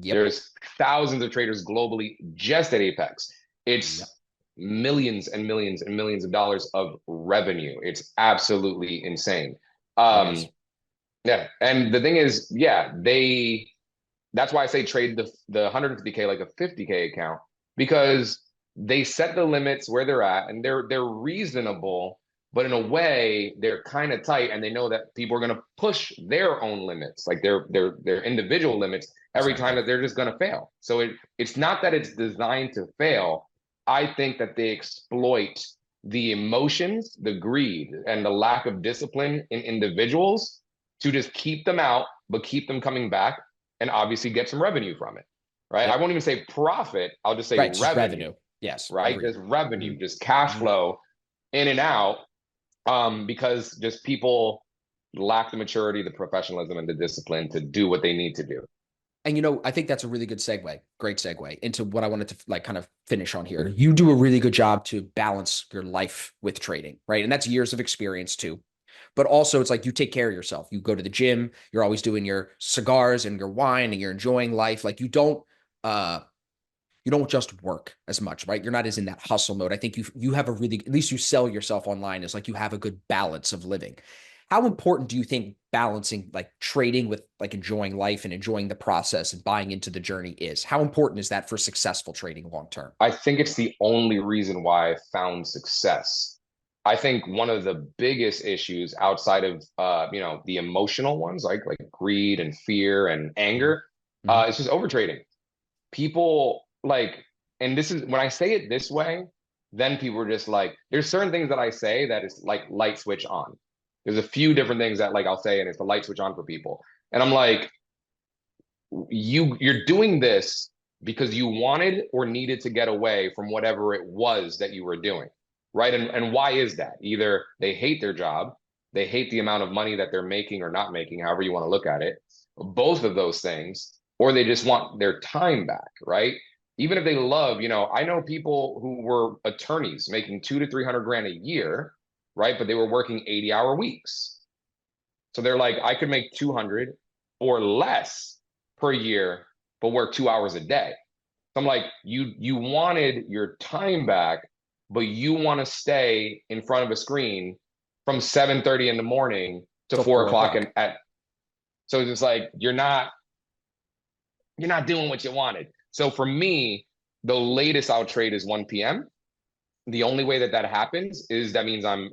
Yep. There's thousands of traders globally just at Apex. Yep. It's millions and millions and millions of dollars of revenue. It's absolutely insane. It is. Yeah. And the thing is, yeah, that's why I say trade the 150K like a 50K account, because they set the limits where they're at and they're reasonable, but in a way they're kind of tight, and they know that people are going to push their own limits, like their individual limits every time, Exactly. that they're just going to fail. So it's not that it's designed to fail. I think that they exploit the emotions, the greed, and the lack of discipline in individuals to just keep them out, but keep them coming back, and obviously get some revenue from it, right? I Yep. won't even say profit. I'll just say Right. Just revenue, revenue. Yes. right? Agreed. Just revenue, Mhm. just cash Mhm. flow in and out, because just people lack the maturity, the professionalism, and the discipline to do what they need to do. And I think that's a really good segue, great segue into what I wanted to like kind of finish on here. You do a really good job to balance your life with trading, right? And that's years of experience too. But also it's like you take care of yourself. You go to the gym, you're always doing your cigars and your wine and you're enjoying life. Like uh you don't just work as much, right? You're not as in that hustle mode. I think you have a really, at least you sell yourself online as like you have a good balance of living. How important do you think balancing like trading with like enjoying life and enjoying the process and buying into the journey is? How important is that for successful trading long term? I think it's the only reason why I found success. I think one of the biggest issues outside of the emotional ones, like greed and fear and Mhm. anger, Mhm. is just overtrading. People like, and this is when I say it this way, then people are just like, there's certain things that I say that is like light switch on. There's a few different things that like I'll say and it's a light switch on for people. And I'm like, you're doing this because you wanted or needed to get away from whatever it was that you were doing, right? And why is that? Either they hate their job, they hate the amount of money that they're making or not making, however you want to look at it, both of those things, or they just want their time back, right? Even if they love, I know people who were attorneys making 200 to 300 grand a year, right? But they were working 80-hour weeks. So they're like, I could make 200 or less per year, but work 2 hours a day. So I'm like, you wanted your time back, but you want to stay in front of a screen from 7:30 in the morning to Till 4 4 o'clock o'clock. and at so it's just like you're not doing what you wanted. So for me, the latest I'll trade is 1 p.m. The only way that that happens is that means I'm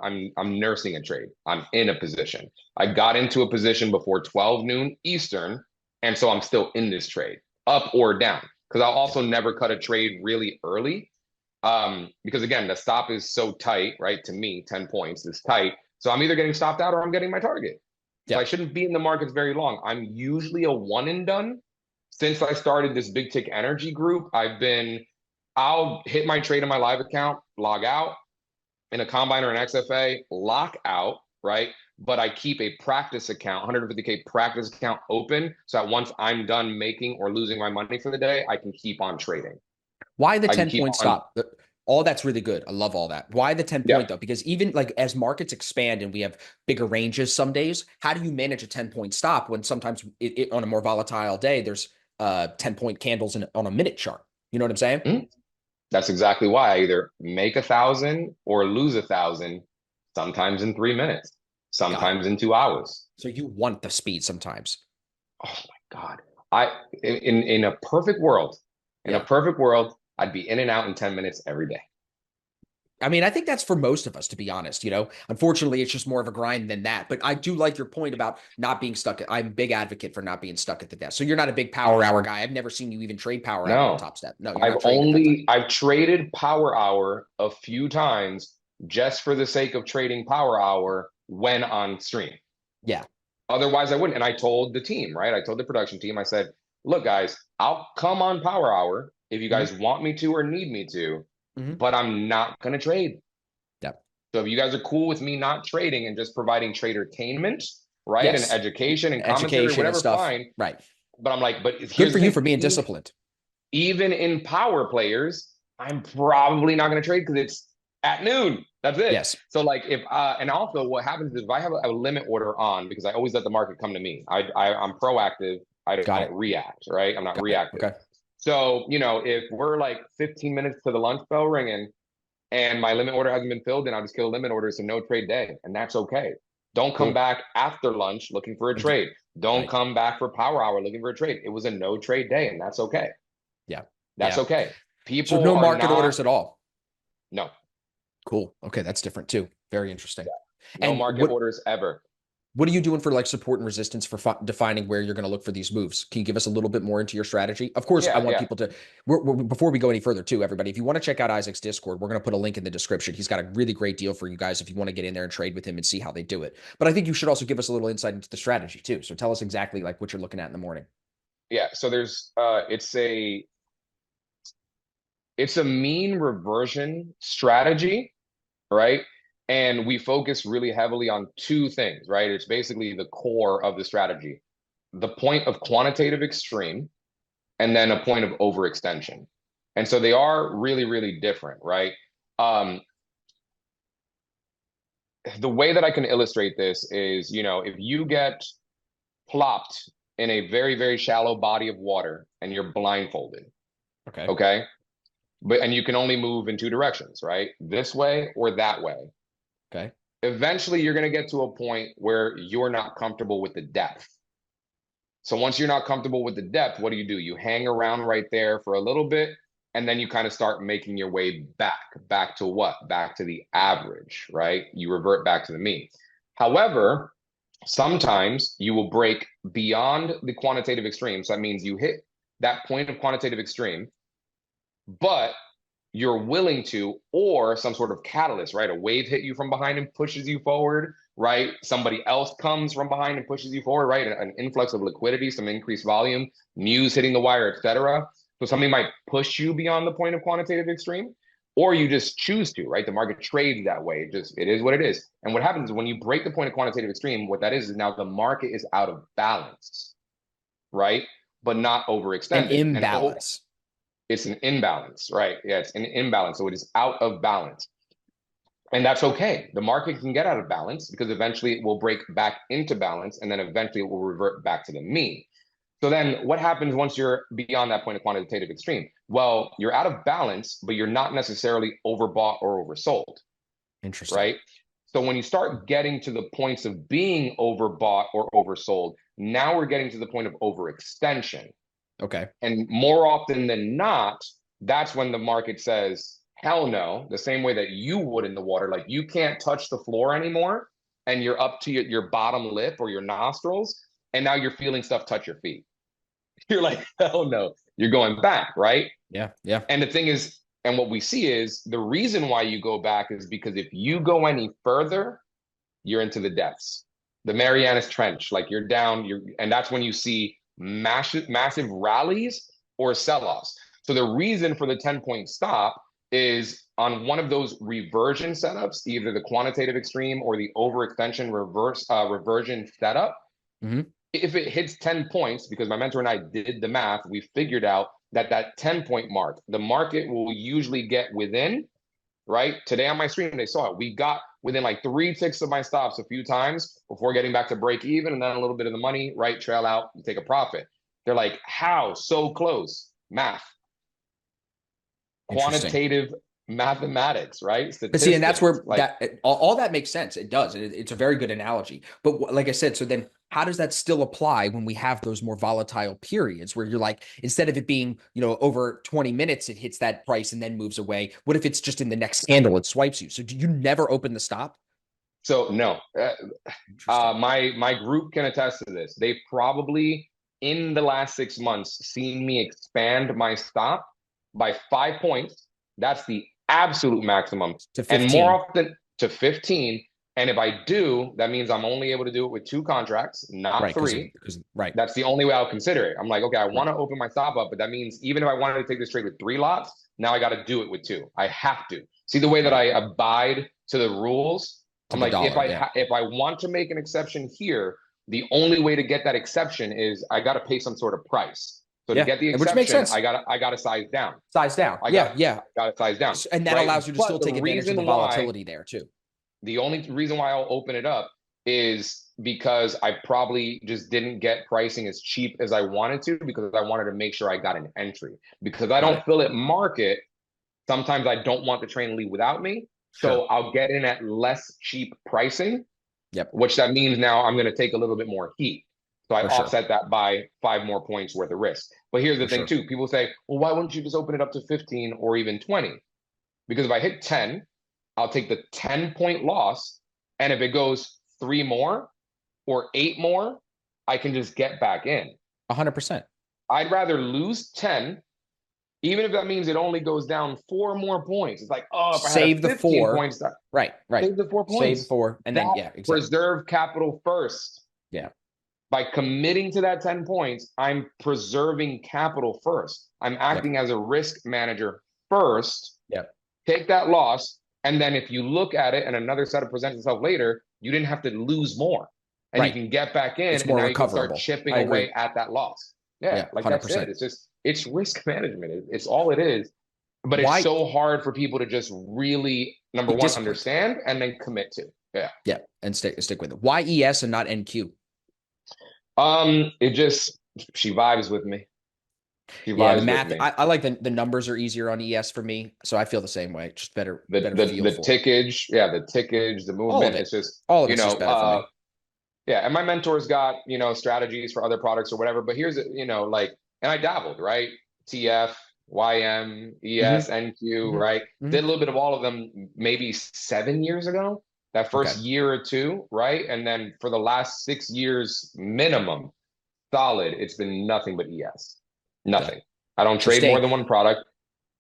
nursing a trade. I'm in a position. I got into a position before 12 noon Eastern, and so I'm still in this trade, up or down. Because I'll Yeah. also never cut a trade really early. Because again, the stop is so tight, right? To me, 10 points is tight. So I'm either getting stopped out or I'm getting my target. So I Yeah. shouldn't be in the markets very long. I'm usually a one and done. Since I started this big tick energy group, I'll hit my trade in my live account, log out in a combine or an XFA, lock out, right? But I keep a practice account, 150K practice account open so that once I'm done making or losing my money for the day, I can keep on trading. Why the I can 10 keep point on, stop? All that's really good. I love all that. Why the 10 yeah. point though? Because even like as markets expand and we have bigger ranges some days, how do you manage a 10 point stop when sometimes on a more volatile day, there's 10 point candles on a minute chart? You know what I'm saying? Mhm. That's exactly why I either make 1,000 or lose 1,000, sometimes in 3 minutes, Got it. sometimes in 2 hours. So you want the speed sometimes. Oh my God. I in a perfect world, Yeah. I'd be in and out in 10 minutes every day. I mean, I think that's for most of us, to be honest. Unfortunately, it's just more of a grind than that. But I do like your point about not being stuck. I'm a big advocate for not being stuck at the desk. So you're not a big power hour guy. I've never seen you even trade power hour on No, Top Step. No, you're not trading at that time. I've traded power hour a few times just for the sake of trading power hour when on stream. Yeah. Otherwise, I wouldn't. And I told the team, right? I told the production team, I said, look, guys, I'll come on power hour if you Hmm. guys want me to or need me to, Hmm. but I'm not going to trade. Yeah. So if you guys are cool with me not trading and just providing tradertainment, right? And Yes. education and commentary, Education and whatever, stuff. fine. Right. But I'm like, but Good here's for the you thing. for being disciplined. Even in power players, I'm probably not going to trade because it's at noon. That's it. Yes. So like if and also what happens is if I have a limit order on, because I always let the market come to me. I'm proactive. I Got don't it. react, right? I'm not Got it. reactive. Okay. So, if we're like 15 minutes to the lunch bell ringing and my limit order hasn't been filled, then I'll just kill a limit order. So no trade day. And that's okay. Don't come Cool. back after lunch looking for a And trade. Don't Right. come back for power hour looking for a trade. It was a no trade day, and that's okay. Yeah. That's Yeah. okay. So People no are market not, orders at all. no, Cool. Okay, that's different too. Very interesting. no And market orders ever. what are you doing for like support and resistance for defining where you're going to look for these moves? Can you give us a little bit more into your strategy? Of course, I Yeah, want yeah. people to, before we go any further too, everybody, if you want to check out Isaac's Discord, we're going to put a link in the description. He's got a really great deal for you guys if you want to get in there and trade with him and see how they do it. But I think you should also give us a little insight into the strategy too. So tell us exactly like what you're looking at in the morning. Yeah. So there's, it's a mean reversion strategy, right? And we focus really heavily on two things, right? It's basically the core of the strategy, the point of quantitative extreme, and then a point of overextension. And so they are really, really different, right? Um, the way that I can illustrate this is, if you get plopped in a very, very shallow body of water and you're blindfolded, Okay. okay? And you can only move in two directions, right? This way or that way. Okay. Eventually, you're going to get to a point where you're not comfortable with the depth. So once you're not comfortable with the depth, what do? You hang around right there for a little bit, and then you kind of start making your way back to what? Back to the average, right? You revert back to the mean. However, sometimes you will break beyond the quantitative extreme. So that means you hit that point of quantitative extreme, but you're willing to, or some sort of catalyst, right? A wave hit you from behind and pushes you forward, right? Somebody else comes from behind and pushes you forward, right? An influx of liquidity, some increased volume, news hitting the wire, etc. So something might push you beyond the point of quantitative extreme, or you just choose to, right? The market trades that way. It is what it is. And what happens is when you break the point of quantitative extreme, what that is now the market is out of balance, right? But not An overextended. imbalance. It's an imbalance, right? Yeah, it's an imbalance. So it is out of balance. And that's okay. The market can get out of balance because eventually it will break back into balance and then eventually it will revert back to the mean. So then what happens once you're beyond that point of quantitative extreme? Well, you're out of balance, but you're not necessarily overbought or oversold, Interesting. right? So when you start getting to the points of being overbought or oversold, now we're getting to the point of overextension. Okay. And more often than not, that's when the market says, hell no, the same way that you would in the water. Like you can't touch the floor anymore and you're up to your bottom lip or your nostrils. And now you're feeling stuff touch your feet. You're like, hell no, you're going back, right? Yeah. Yeah. And the thing is, and what we see is the reason why you go back is because if you go any further, you're into the depths. The Marianas Trench, like you're down, and that's when you see massive rallies or sell-offs. So the reason for the 10-point stop is on one of those reversion setups, either the quantitative extreme or the overextension reversion setup. Mm-hmm. If it hits 10 points, because my mentor and I did the math, we figured out that 10-point mark, the market will usually get within, right? Today on my stream, they saw it. We got within like 3 ticks of my stops a few times before getting back to break even, and then a little bit of the money, right? Trail out, you take a profit. They're like, how? So close. Math. Quantitative mathematics, right? But see, and that's Statistics. where Like, that all that makes sense. It does. It's a very good analogy. But like I said, so then how does that still apply when we have those more volatile periods where you're like, instead of it being, over 20 minutes, it hits that price and then moves away. What if it's just in the next candle, it swipes you? So do you never open the stop? so no. Interesting. My group can attest to this. They probably in the last 6 months seen me expand my stop by 5 points. That's the absolute maximum. To And more 15. often to 15. And if I do, that means I'm only able to do it with 2 contracts, not Right. three. Right. That's the only way I'll consider it. I'm like, okay, I Right. want to open my stop up, but that means even if I wanted to take this trade with 3 lots, now I got to do it with two. I have to. See the way that Right. I abide to the rules? To I'm the like, dollar. Yeah. if I want to make an exception here, the only way to get that exception is I got to pay some sort of price. So to Yeah. get the Which makes exception, sense. I got to size down. Size down. I Yeah. got Yeah. to size down, And that right? allows you to still But take advantage of the volatility there too. the only reason why I'll open it up is because I probably just didn't get pricing as cheap as I wanted to because I wanted to make sure I got an entry. Because I don't feel it market, sometimes I don't want the train to leave without me. So Sure. I'll get in at less cheap pricing, Yep. which that means now I'm going to take a little bit more heat. So I For sure. offset that by 5 more points worth of risk. But here's the For thing sure. too. People say, well, why wouldn't you just open it up to 15 or even 20? Because if I hit 10, I'll take the 10-point loss. And if it goes 3 more or 8 more, I can just get back in. 100%. I'd rather lose 10, even if that means it only goes down 4 more points. It's like, oh, if I had a Save the 15 four. point start, Right. save the four Save the points. four. And then, That yeah, exactly. preserve capital first. Yeah. By committing to that 10 points, I'm preserving capital first. I'm acting as a risk manager first. Yep. Take that loss. And then if you look at it and another setup presents itself later, you didn't have to lose more. And you can get back in, It's and more now you can start recoverable. chipping I agree. away at that loss. Yeah, like 100%. that's it. It's risk management. It's all it is. But it's so hard for people to just really, number one, understand and then commit to. Yeah. Yeah. And stick with it. Why ES and not NQ? It just, she vibes with me. Yeah, the math. I like the numbers are easier on ES for me, so I feel the same way. Just better the feel for tickage, the tickage, the movement. It's just all of it's just better for me. Yeah, and my mentors got strategies for other products or whatever. But here's like, and I dabbled, right? TF, YM, ES, NQ, right? Did a little bit of all of them maybe 7 years ago. That first year or two, right? And then for the last 6 years minimum, solid, it's been nothing but ES. Nothing. I don't trade more than one product.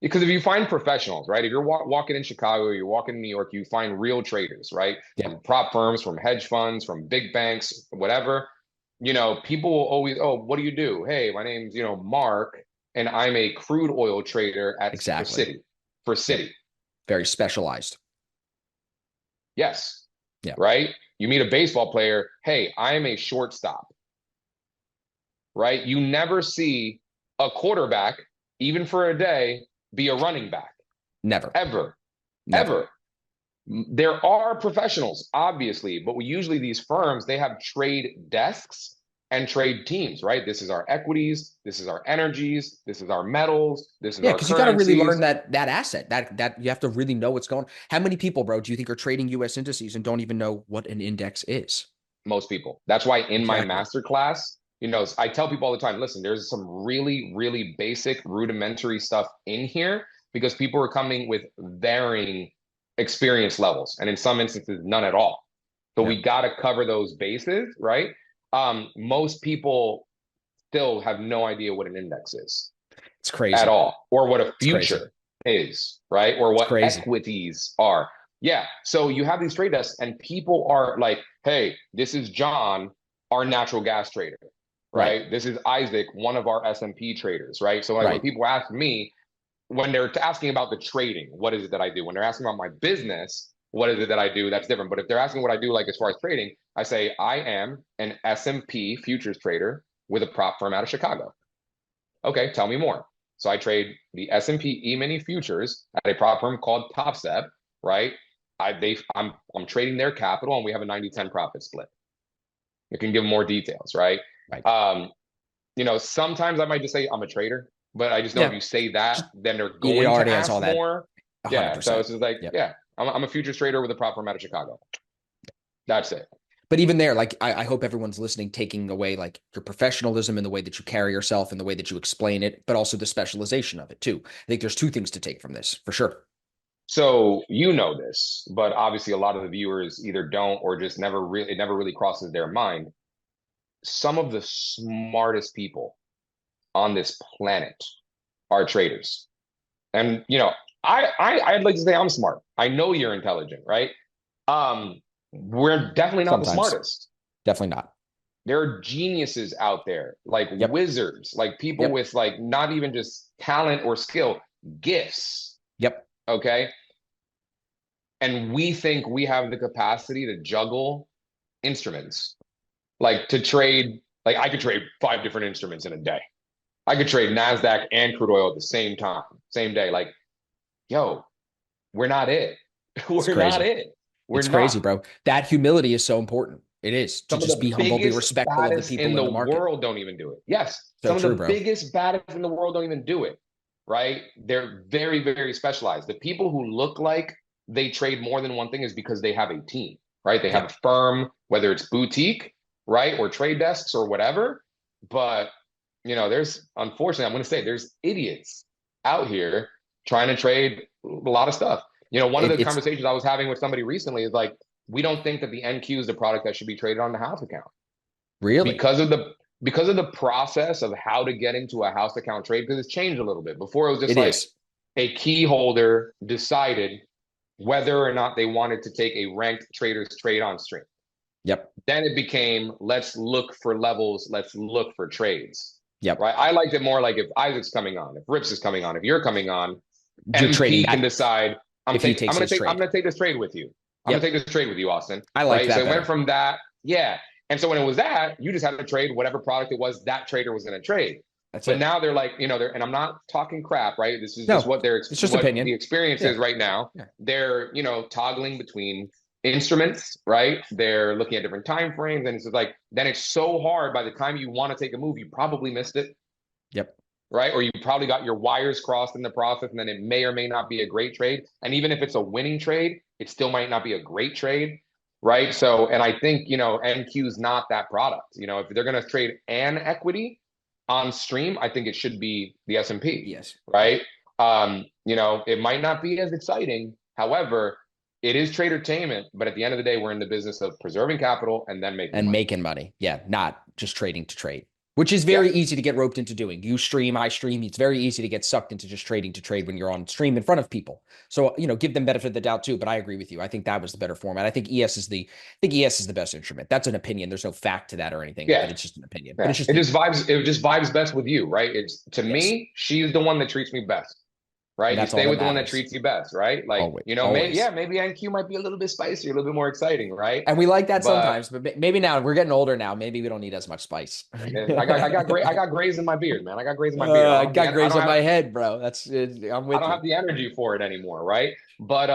Because if you find professionals, right? If you're walking in Chicago, or you're walking in New York, you find real traders, right? From prop firms, from hedge funds, from big banks, whatever. People will always, oh, what do you do? Hey, my name's, Mark, and I'm a crude oil trader at for Citi. Very specialized. Yes. Yeah. Right? You meet a baseball player, hey, I am a shortstop. Right? You never see a quarterback, even for a day, be a running back. Never. Ever. There are professionals, obviously, but usually these firms, they have trade desks and trade teams, right? This is our equities, this is our energies, this is our metals, this is our because you got to really learn that asset, that you have to really know what's going on. How many people, bro, do you think are trading US indices and don't even know what an index is? Most people. That's why in my masterclass, I tell people all the time, listen, there's some really, really basic rudimentary stuff in here because people are coming with varying experience levels. And in some instances, none at all. So we got to cover those bases, right? Most people still have no idea what an index is. It's crazy. At all. Or what a future is, right? Or what equities are. Yeah. So you have these trade desks and people are like, hey, this is John, our natural gas trader. Right? This is Isaac, one of our S&P traders, right? So when people ask me, when they're asking about the trading, what is it that I do? When they're asking about my business, what is it that I do? That's different. But if they're asking what I do, like as far as trading, I say I am an S&P futures trader with a prop firm out of Chicago. Okay, tell me more. So I trade the S&P E-mini futures at a prop firm called TopStep, right? I'm trading their capital and we have a 90-10 profit split. You can give more details, right? Sometimes I might just say I'm a trader, but I just know if you say that, then they're going to ask more. 100%. Yeah. So it's just like, I'm a futures trader with a prop firm out of Chicago. That's it. But even there, like I hope everyone's listening, taking away like your professionalism in the way that you carry yourself and the way that you explain it, but also the specialization of it too. I think there's two things to take from this for sure. So this, but obviously a lot of the viewers either don't or just never really crosses their mind. Some of the smartest people on this planet are traders. And, I'd like to say I'm smart. I know you're intelligent, right? We're definitely not the smartest. Definitely not. There are geniuses out there, like wizards, like people with like not even just talent or skill, gifts. Okay. And we think we have the capacity to juggle instruments, like to trade. Like I could trade 5 different instruments in a day. I could trade NASDAQ and crude oil at the same time, same day. Like, yo, we're not it. We're not it. It's crazy, bro. That humility is so important. It is to just be humble, be respectful of the people in the market. World don't even do it. Yes, some of the biggest, baddest in the world don't even do it. Right? They're very, very specialized. The people who look like they trade more than one thing is because they have a team. Right? They have a firm, whether it's boutique right? Or trade desks or whatever. But, there's, unfortunately, I'm going to say there's idiots out here trying to trade a lot of stuff. One of the It's conversations I was having with somebody recently is like, we don't think that the NQ is the product that should be traded on the house account really, because of the process of how to get into a house account trade, because it's changed a little bit. Before it was just it like is. a key holder decided whether or not they wanted to take a ranked trader's trade on stream. Yep. Then it became, let's look for levels, let's look for trades. Yep. Right. I liked it more like if Isaac's coming on, if Rips is coming on, if you're coming on, You're trading MP can that decide I'm if he taking I'm takes gonna his take I'm trade. gonna take this trade with you. I'm Yep. gonna take this trade with you, Austin. I like right. that So it better. went from that, yeah. And so when it was that, you just had to trade whatever product it was that trader was going to trade. That's But it. now they're like, and I'm not talking crap, right? This is just No, what it's just what opinion. the experience Yeah. is right now. Yeah. They're, toggling between instruments, right? They're looking at different time frames, and it's just like, then it's so hard by the time you want to take a move, you probably missed it. Yep. Right? Or you probably got your wires crossed in the process, and then it may or may not be a great trade. And even if it's a winning trade, it still might not be a great trade. Right. So, and I think, NQ is not that product. If they're going to trade an equity on stream, I think it should be the S&P. Yes. Right. It might not be as exciting. However, it is tradertainment. But at the end of the day, we're in the business of preserving capital and then making money. Yeah. Not just trading to trade, which is very easy to get roped into doing. You stream, I stream. It's very easy to get sucked into just trading to trade when you're on stream in front of people. So, give them benefit of the doubt too. But I agree with you. I think that was the better format. I think ES is the best instrument. That's an opinion. There's no fact to that or anything, but it's just an opinion. Yeah. But it's just it just vibes best with you, right? It's to me, she's the one that treats me best. Right. You stay with the one that treats you best, right? Like, always. maybe NQ might be a little bit spicier, a little bit more exciting, right? And we like that sometimes, but maybe now we're getting older now. Maybe we don't need as much spice. I got grays in my beard, man. I got grays in my beard. I got grays on my head, bro. That's it. I'm with you. I don't have the energy for it anymore, right? But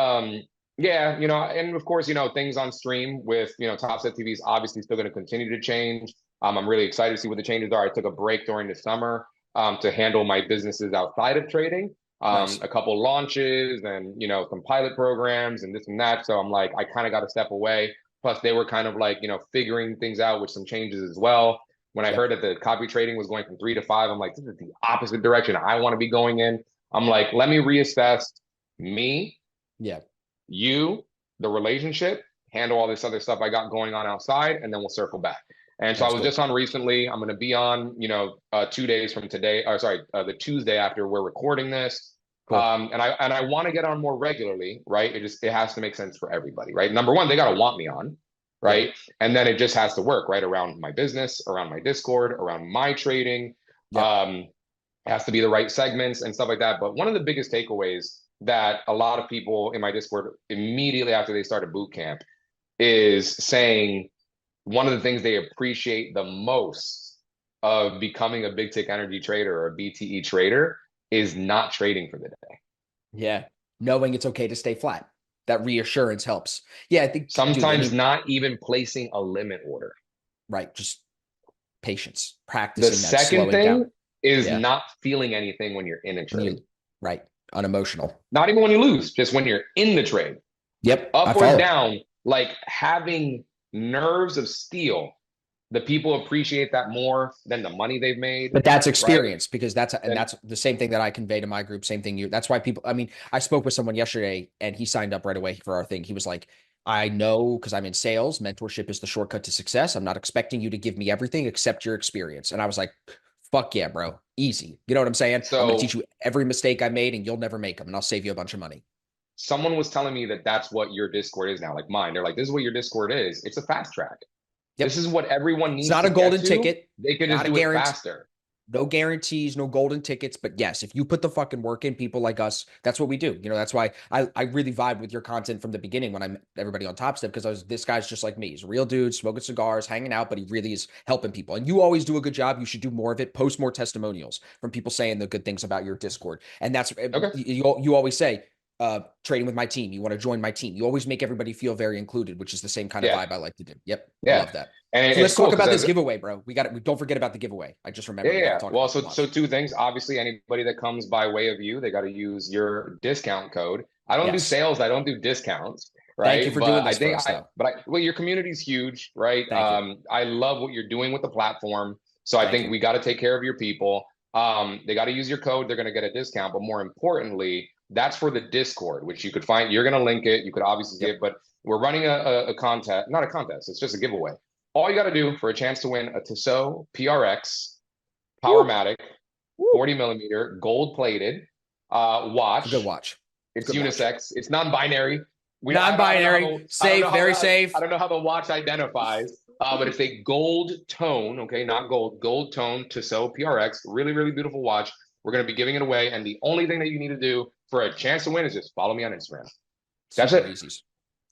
yeah, and of course, things on stream with TopstepTV is obviously still going to continue to change. I'm really excited to see what the changes are. I took a break during the summer to handle my businesses outside of trading. Nice. A couple launches and some pilot programs and this and that. So I'm like, I kind of got to step away. Plus, they were kind of like figuring things out with some changes as well. When I heard that the copy trading was going from 3 to 5, I'm like, this is the opposite direction I want to be going in. I'm like, let me reassess me, you, the relationship, handle all this other stuff I got going on outside, and then we'll circle back. And so I was just on recently. I'm going to be on, 2 days from today. Or sorry, the Tuesday after we're recording this. Cool. And I want to get on more regularly, right? It has to make sense for everybody, right? Number one, they got to want me on, right? Yeah. And then it just has to work, right? Around my business, around my Discord, around my trading. It has to be the right segments and stuff like that. But one of the biggest takeaways that a lot of people in my Discord immediately after they started boot camp is saying, one of the things they appreciate the most of becoming a big tick energy trader or a BTE trader is not trading for the day. Yeah. Knowing it's okay to stay flat. That reassurance helps. Yeah. I think sometimes not even placing a limit order. Right. Just patience, practicing. The second thing is not feeling anything when you're in a trade. Right. Unemotional. Not even when you lose, just when you're in the trade. Yep. Up or down, like having nerves of steel. The people appreciate that more than the money they've made. But that's experience, right? Because that's the same thing that I convey to my group. Same thing that's why people, I spoke with someone yesterday and he signed up right away for our thing. He was like, I know, because I'm in sales, mentorship is the shortcut to success. I'm not expecting you to give me everything except your experience. And I was like, fuck yeah, bro. Easy. You know what I'm saying? So I'm going to teach you every mistake I made and you'll never make them. And I'll save you a bunch of money. Someone was telling me that that's what your Discord is now, like mine. They're like, this is what your Discord is. It's a fast track. Yep. This is what everyone needs. It's not a golden ticket. They can just do it faster. No guarantees, no golden tickets. But yes, if you put the fucking work in, people like us, that's what we do. That's why I really vibe with your content from the beginning when I met everybody on Top Step, because this guy's just like me. He's a real dude, smoking cigars, hanging out, but he really is helping people. And you always do a good job. You should do more of it. Post more testimonials from people saying the good things about your Discord. And that's you always say, trading with my team. You want to join my team. You always make everybody feel very included, which is the same kind of vibe I like to do. Yep. Yeah. I love that. And so let's talk about this giveaway, bro. We don't forget about the giveaway. I just remember. Well, so two things. Obviously, anybody that comes by way of you, they got to use your discount code. I don't do sales. I don't do discounts. Thank you right? for doing But I this for think us, though. well, your community's huge, right? Thank you. I love what you're doing with the platform. So I Thank think you. we got to take care of your people. They got to use your code. They're going to get a discount. But more importantly, that's for the Discord, which you could find. You're going to link it. You could obviously see Yep. it, but we're running a contest, not a contest. It's just a giveaway. All you got to do for a chance to win a Tissot PRX Powermatic 40 millimeter gold plated It's a good watch. watch. It's Good watch. unisex. It's non-binary. Non-binary, safe, very safe. I don't know how the watch identifies, but it's a gold tone. Okay, not gold, gold tone Tissot PRX. Really, really beautiful watch. We're going to be giving it away, and the only thing that you need to do for a chance to win is just follow me on Instagram. That's Super it. easy.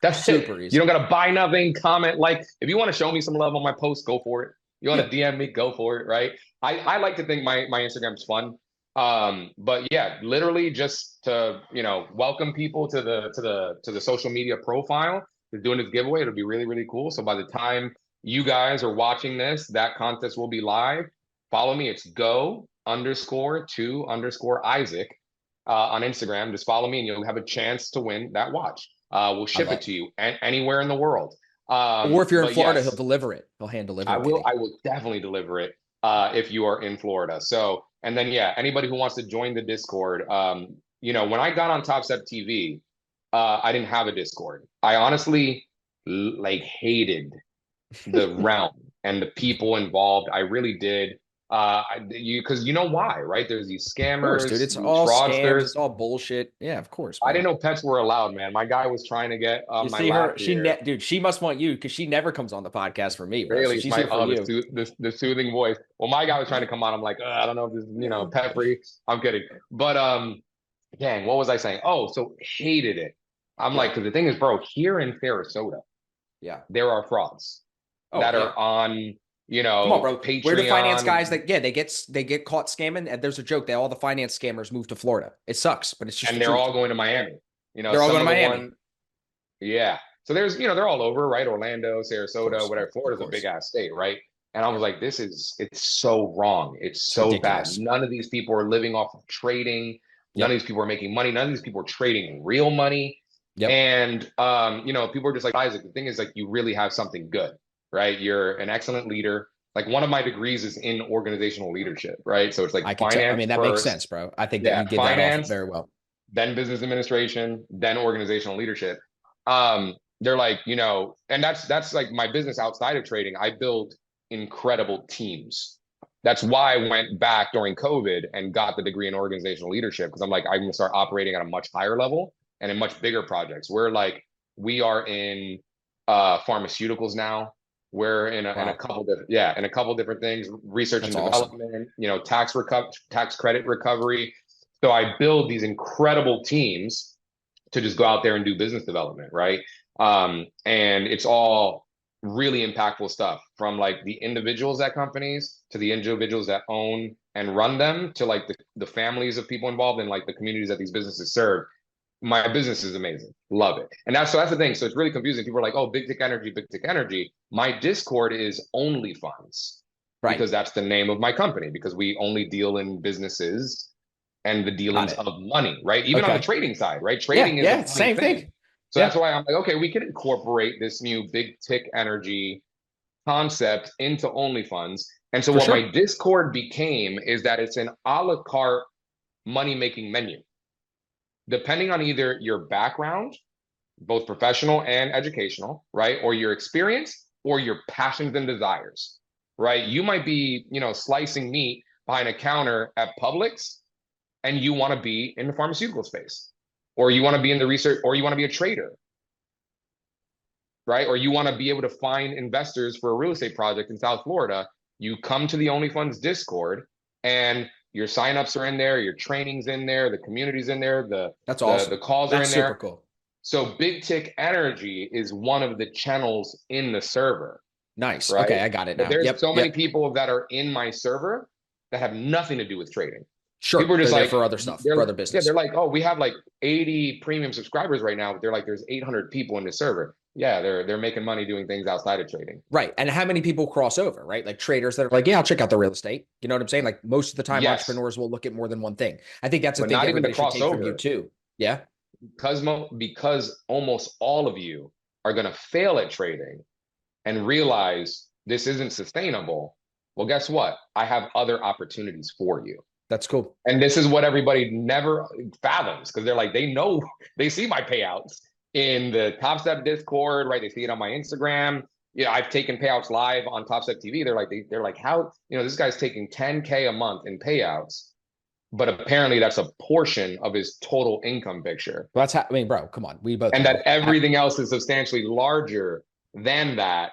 That's Super it. easy. You don't got to buy nothing, comment, like. If you want to show me some love on my post, go for it. You want to DM me, go for it, right? I like to think my Instagram's fun. But yeah, literally just to, welcome people to the social media profile. We're doing this giveaway. It'll be really, really cool. So by the time you guys are watching this, that contest will be live. Follow me. It's go_to_Isaac on Instagram. Just follow me and you'll have a chance to win that watch. We'll ship it to you anywhere in the world. Or if you're in Florida, yes, he'll deliver it. He'll hand deliver it. I will definitely deliver it if you are in Florida. So, and then yeah, anybody who wants to join the Discord, when I got on TopstepTV, I didn't have a Discord. I honestly hated the realm and the people involved. I really did. Because you know why, right? There's these scammers, course, dude. It's all fraudsters. scams. It's all bullshit. Yeah, of course. Bro. I didn't know pets were allowed, man. My guy was trying to get you my see her? lap here. Dude, she must want you because she never comes on the podcast for me, bro. Really, So it's she's here for you. the soothing voice. Well, my guy was trying to come on. I'm like, I don't know if this is, pet free. I'm kidding. But dang, what was I saying? Oh, so hated it. I'm like, because the thing is, bro, here in Sarasota, yeah, there are frauds that are on, come on, bro. Patreon. We're the finance guys that they get caught scamming, and there's a joke that all the finance scammers move to Florida. It sucks, but it's just and they're all going to Miami. they're all going to Miami. Yeah. So there's, they're all over, right? Orlando, Sarasota, whatever. Florida's a big ass state, right? And I was like, it's so wrong. It's so ridiculous. Bad. None of these people are living off of trading. None of these people are making money. None of these people are trading real money. Yep. And, people are just like, Isaac, the thing is like, you really have something good, right? You're an excellent leader. Like one of my degrees is in organizational leadership, right? So it's like finance. That makes sense, bro. I think that you did that off very well. Then business administration, then organizational leadership. They're like, and that's like my business outside of trading. I build incredible teams. That's why I went back during COVID and got the degree in organizational leadership, because I'm like, I'm going to start operating at a much higher level and in much bigger projects. We are in pharmaceuticals now. We're in a couple different things, research and development, awesome. Tax credit recovery. So I build these incredible teams to just go out there and do business development, right? And it's all really impactful stuff, from like the individuals at companies to the individuals that own and run them to like the families of people involved in like the communities that these businesses serve. My business is amazing. Love it. And that's the thing. So it's really confusing. People are like, oh, big tech energy, big tech energy. My Discord is OnlyFunds, right? Because that's the name of my company, because we only deal in businesses and the dealings of money, right? Even on the trading side, right? Trading is the same thing. So that's why I'm like, okay, we can incorporate this new big tech energy concept into OnlyFunds. And so what my Discord became is that it's an a la carte money-making menu. Depending on either your background, both professional and educational, right? Or your experience or your passions and desires, right? You might be, slicing meat behind a counter at Publix, and you want to be in the pharmaceutical space, or you want to be in the research, or you want to be a trader, right? Or you want to be able to find investors for a real estate project in South Florida. You come to the OnlyFunds Discord, and your signups are in there, your training's in there, the community's in there, that's awesome. The calls are in there. Super cool. So Big Tick Energy is one of the channels in the server. Nice. Right? Okay, I got it now. But there's so many people that are in my server that have nothing to do with trading. Sure. People are just like for other stuff, for other business. Yeah, they're like, oh, we have like 80 premium subscribers right now, but they're like, there's 800 people in the server. Yeah, they're making money doing things outside of trading. Right. And how many people cross over, right? Like traders that are like, yeah, I'll check out the real estate. You know what I'm saying? Like most of the time, entrepreneurs will look at more than one thing. I think that's a thing everybody should take from you too. Yeah. because almost all of you are going to fail at trading and realize this isn't sustainable, well, guess what? I have other opportunities for you. That's cool. And this is what everybody never fathoms, because they're like, they know, they see my payouts in the Top Step Discord, right? They see it on my Instagram. Yeah, I've taken payouts live on Top Step TV. They're like, how, this guy's taking 10K a month in payouts, but apparently that's a portion of his total income picture. Well, that's how, I mean, bro, come on. We both And know. that everything else is substantially larger than that.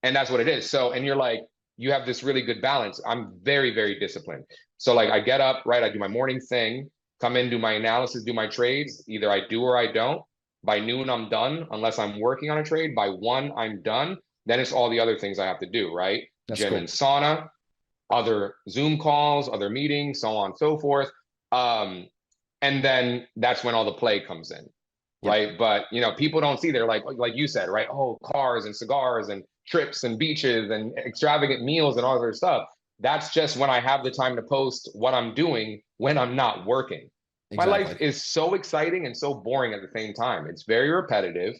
And that's what it is. So, and you're like, you have this really good balance. I'm very, very disciplined. So like I get up, right? I do my morning thing, come in, do my analysis, do my trades. Either I do or I don't. By noon, I'm done, unless I'm working on a trade. By 1, I'm done. Then it's all the other things I have to do, right? That's Gym cool. and sauna, other Zoom calls, other meetings, so on and so forth. And then that's when all the play comes in, right? But, people don't see, they're like you said, right? Oh, cars and cigars and trips and beaches and extravagant meals and all other stuff. That's just when I have the time to post what I'm doing when I'm not working. Exactly. My life is so exciting and so boring at the same time. It's very repetitive.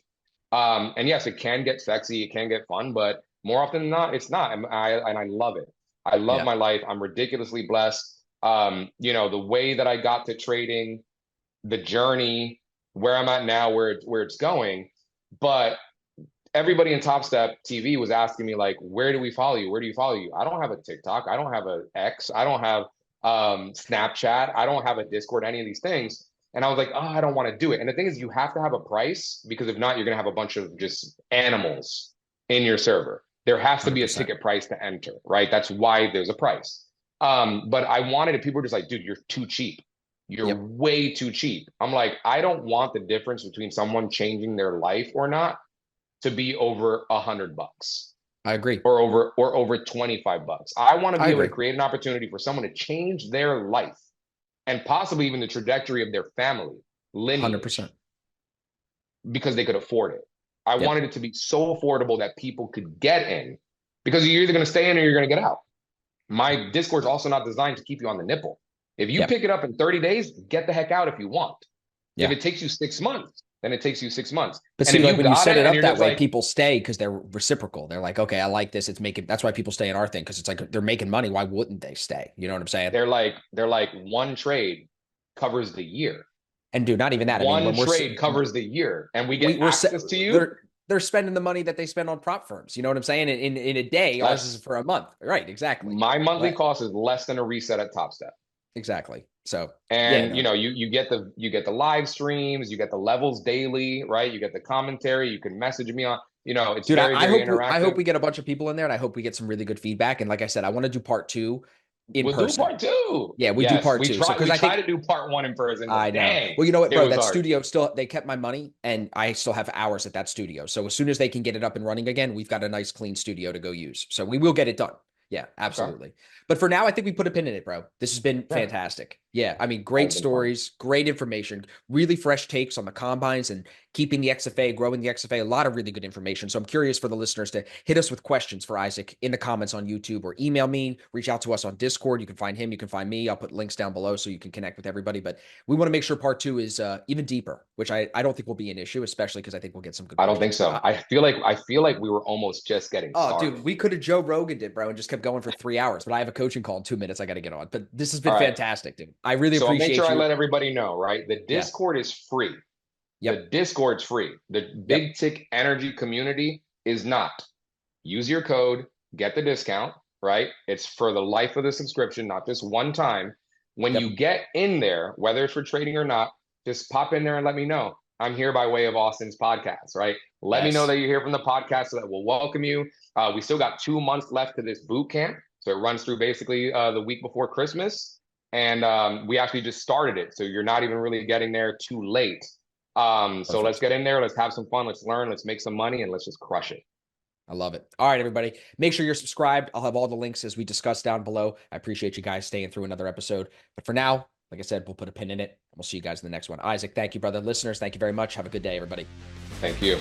And yes, it can get sexy, it can get fun, but more often than not, it's not. And I love it. I love my life. I'm ridiculously blessed. The way that I got to trading, the journey, where I'm at now, where it's going. But everybody in Top Step TV was asking me, like, where do we follow you? Where do you follow you? I don't have a TikTok. I don't have an X. I don't have Snapchat. I don't have a Discord, any of these things. And I was like, oh, I don't want to do it. And the thing is, you have to have a price, because if not, you're going to have a bunch of just animals in your server. There has to be 100%. A ticket price to enter, right? That's why there's a price. But I wanted it. People were just like, dude, you're too cheap. You're way too cheap. I'm like, I don't want the difference between someone changing their life or not to be over $100. I agree. Or over $25. I want to be able to create an opportunity for someone to change their life and possibly even the trajectory of their family lineage 100%. Because they could afford it. I wanted it to be so affordable that people could get in, because you're either going to stay in or you're going to get out. My Discord's also not designed to keep you on the nipple. If you pick it up in 30 days, get the heck out if you want. If it takes you 6 months, then it takes you 6 months. But see, like when you set it up that way, people stay because they're reciprocal. They're like, okay, I like this. That's why people stay in our thing, because it's like they're making money. Why wouldn't they stay? You know what I'm saying? They're like one trade covers the year. And dude, not even that. One trade covers the year, and we get access to you. They're spending the money that they spend on prop firms. You know what I'm saying? In a day, ours is for a month. Right, exactly. My monthly cost is less than a reset at Top Step. Exactly. So, and you get the live streams, you get the levels daily, right? You get the commentary. You can message me on. It's dude, very interactive. I hope we get a bunch of people in there, and I hope we get some really good feedback. And like I said, I want to do part 2 in person. We'll do part 2. Yeah, we do part 2. Because I try to do part 1 in person. I know. Dang, well, you know what, bro? That studio they kept my money, and I still have hours at that studio. So as soon as they can get it up and running again, we've got a nice clean studio to go use. So we will get it done. Yeah, absolutely. Okay. But for now, I think we put a pin in it, bro. This has been fantastic. Yeah, I mean, great stories, great information, really fresh takes on the combines and keeping the XFA, growing the XFA, a lot of really good information. So I'm curious for the listeners to hit us with questions for Isaac in the comments on YouTube, or email me, reach out to us on Discord. You can find him, you can find me. I'll put links down below so you can connect with everybody. But we want to make sure part 2 is even deeper, which I don't think will be an issue, especially because I think we'll get some good questions. I don't think so. I feel like we were almost just getting started. Dude, we could have Joe Rogan did, bro, and just kept going for 3 hours. But I have a coaching call in 2 minutes. I got to get on. But this has been fantastic, dude. I really appreciate make sure I let everybody know, right? The Discord is free. The Discord's free. The Big Tick Energy community is not. Use your code, get the discount, right? It's for the life of the subscription, not just one time. When you get in there, whether it's for trading or not, just pop in there and let me know. I'm here by way of Austin's podcast, right? Let me know that you're here from the podcast so that we'll welcome you. We still got 2 months left to this boot camp. So it runs through basically the week before Christmas. And we actually just started it. So you're not even really getting there too late. So let's get in there. Let's have some fun. Let's learn. Let's make some money, and let's just crush it. I love it. All right, everybody. Make sure you're subscribed. I'll have all the links as we discussed down below. I appreciate you guys staying through another episode. But for now, like I said, we'll put a pin in it. We'll see you guys in the next one. Isaac, thank you, brother. Listeners, thank you very much. Have a good day, everybody. Thank you.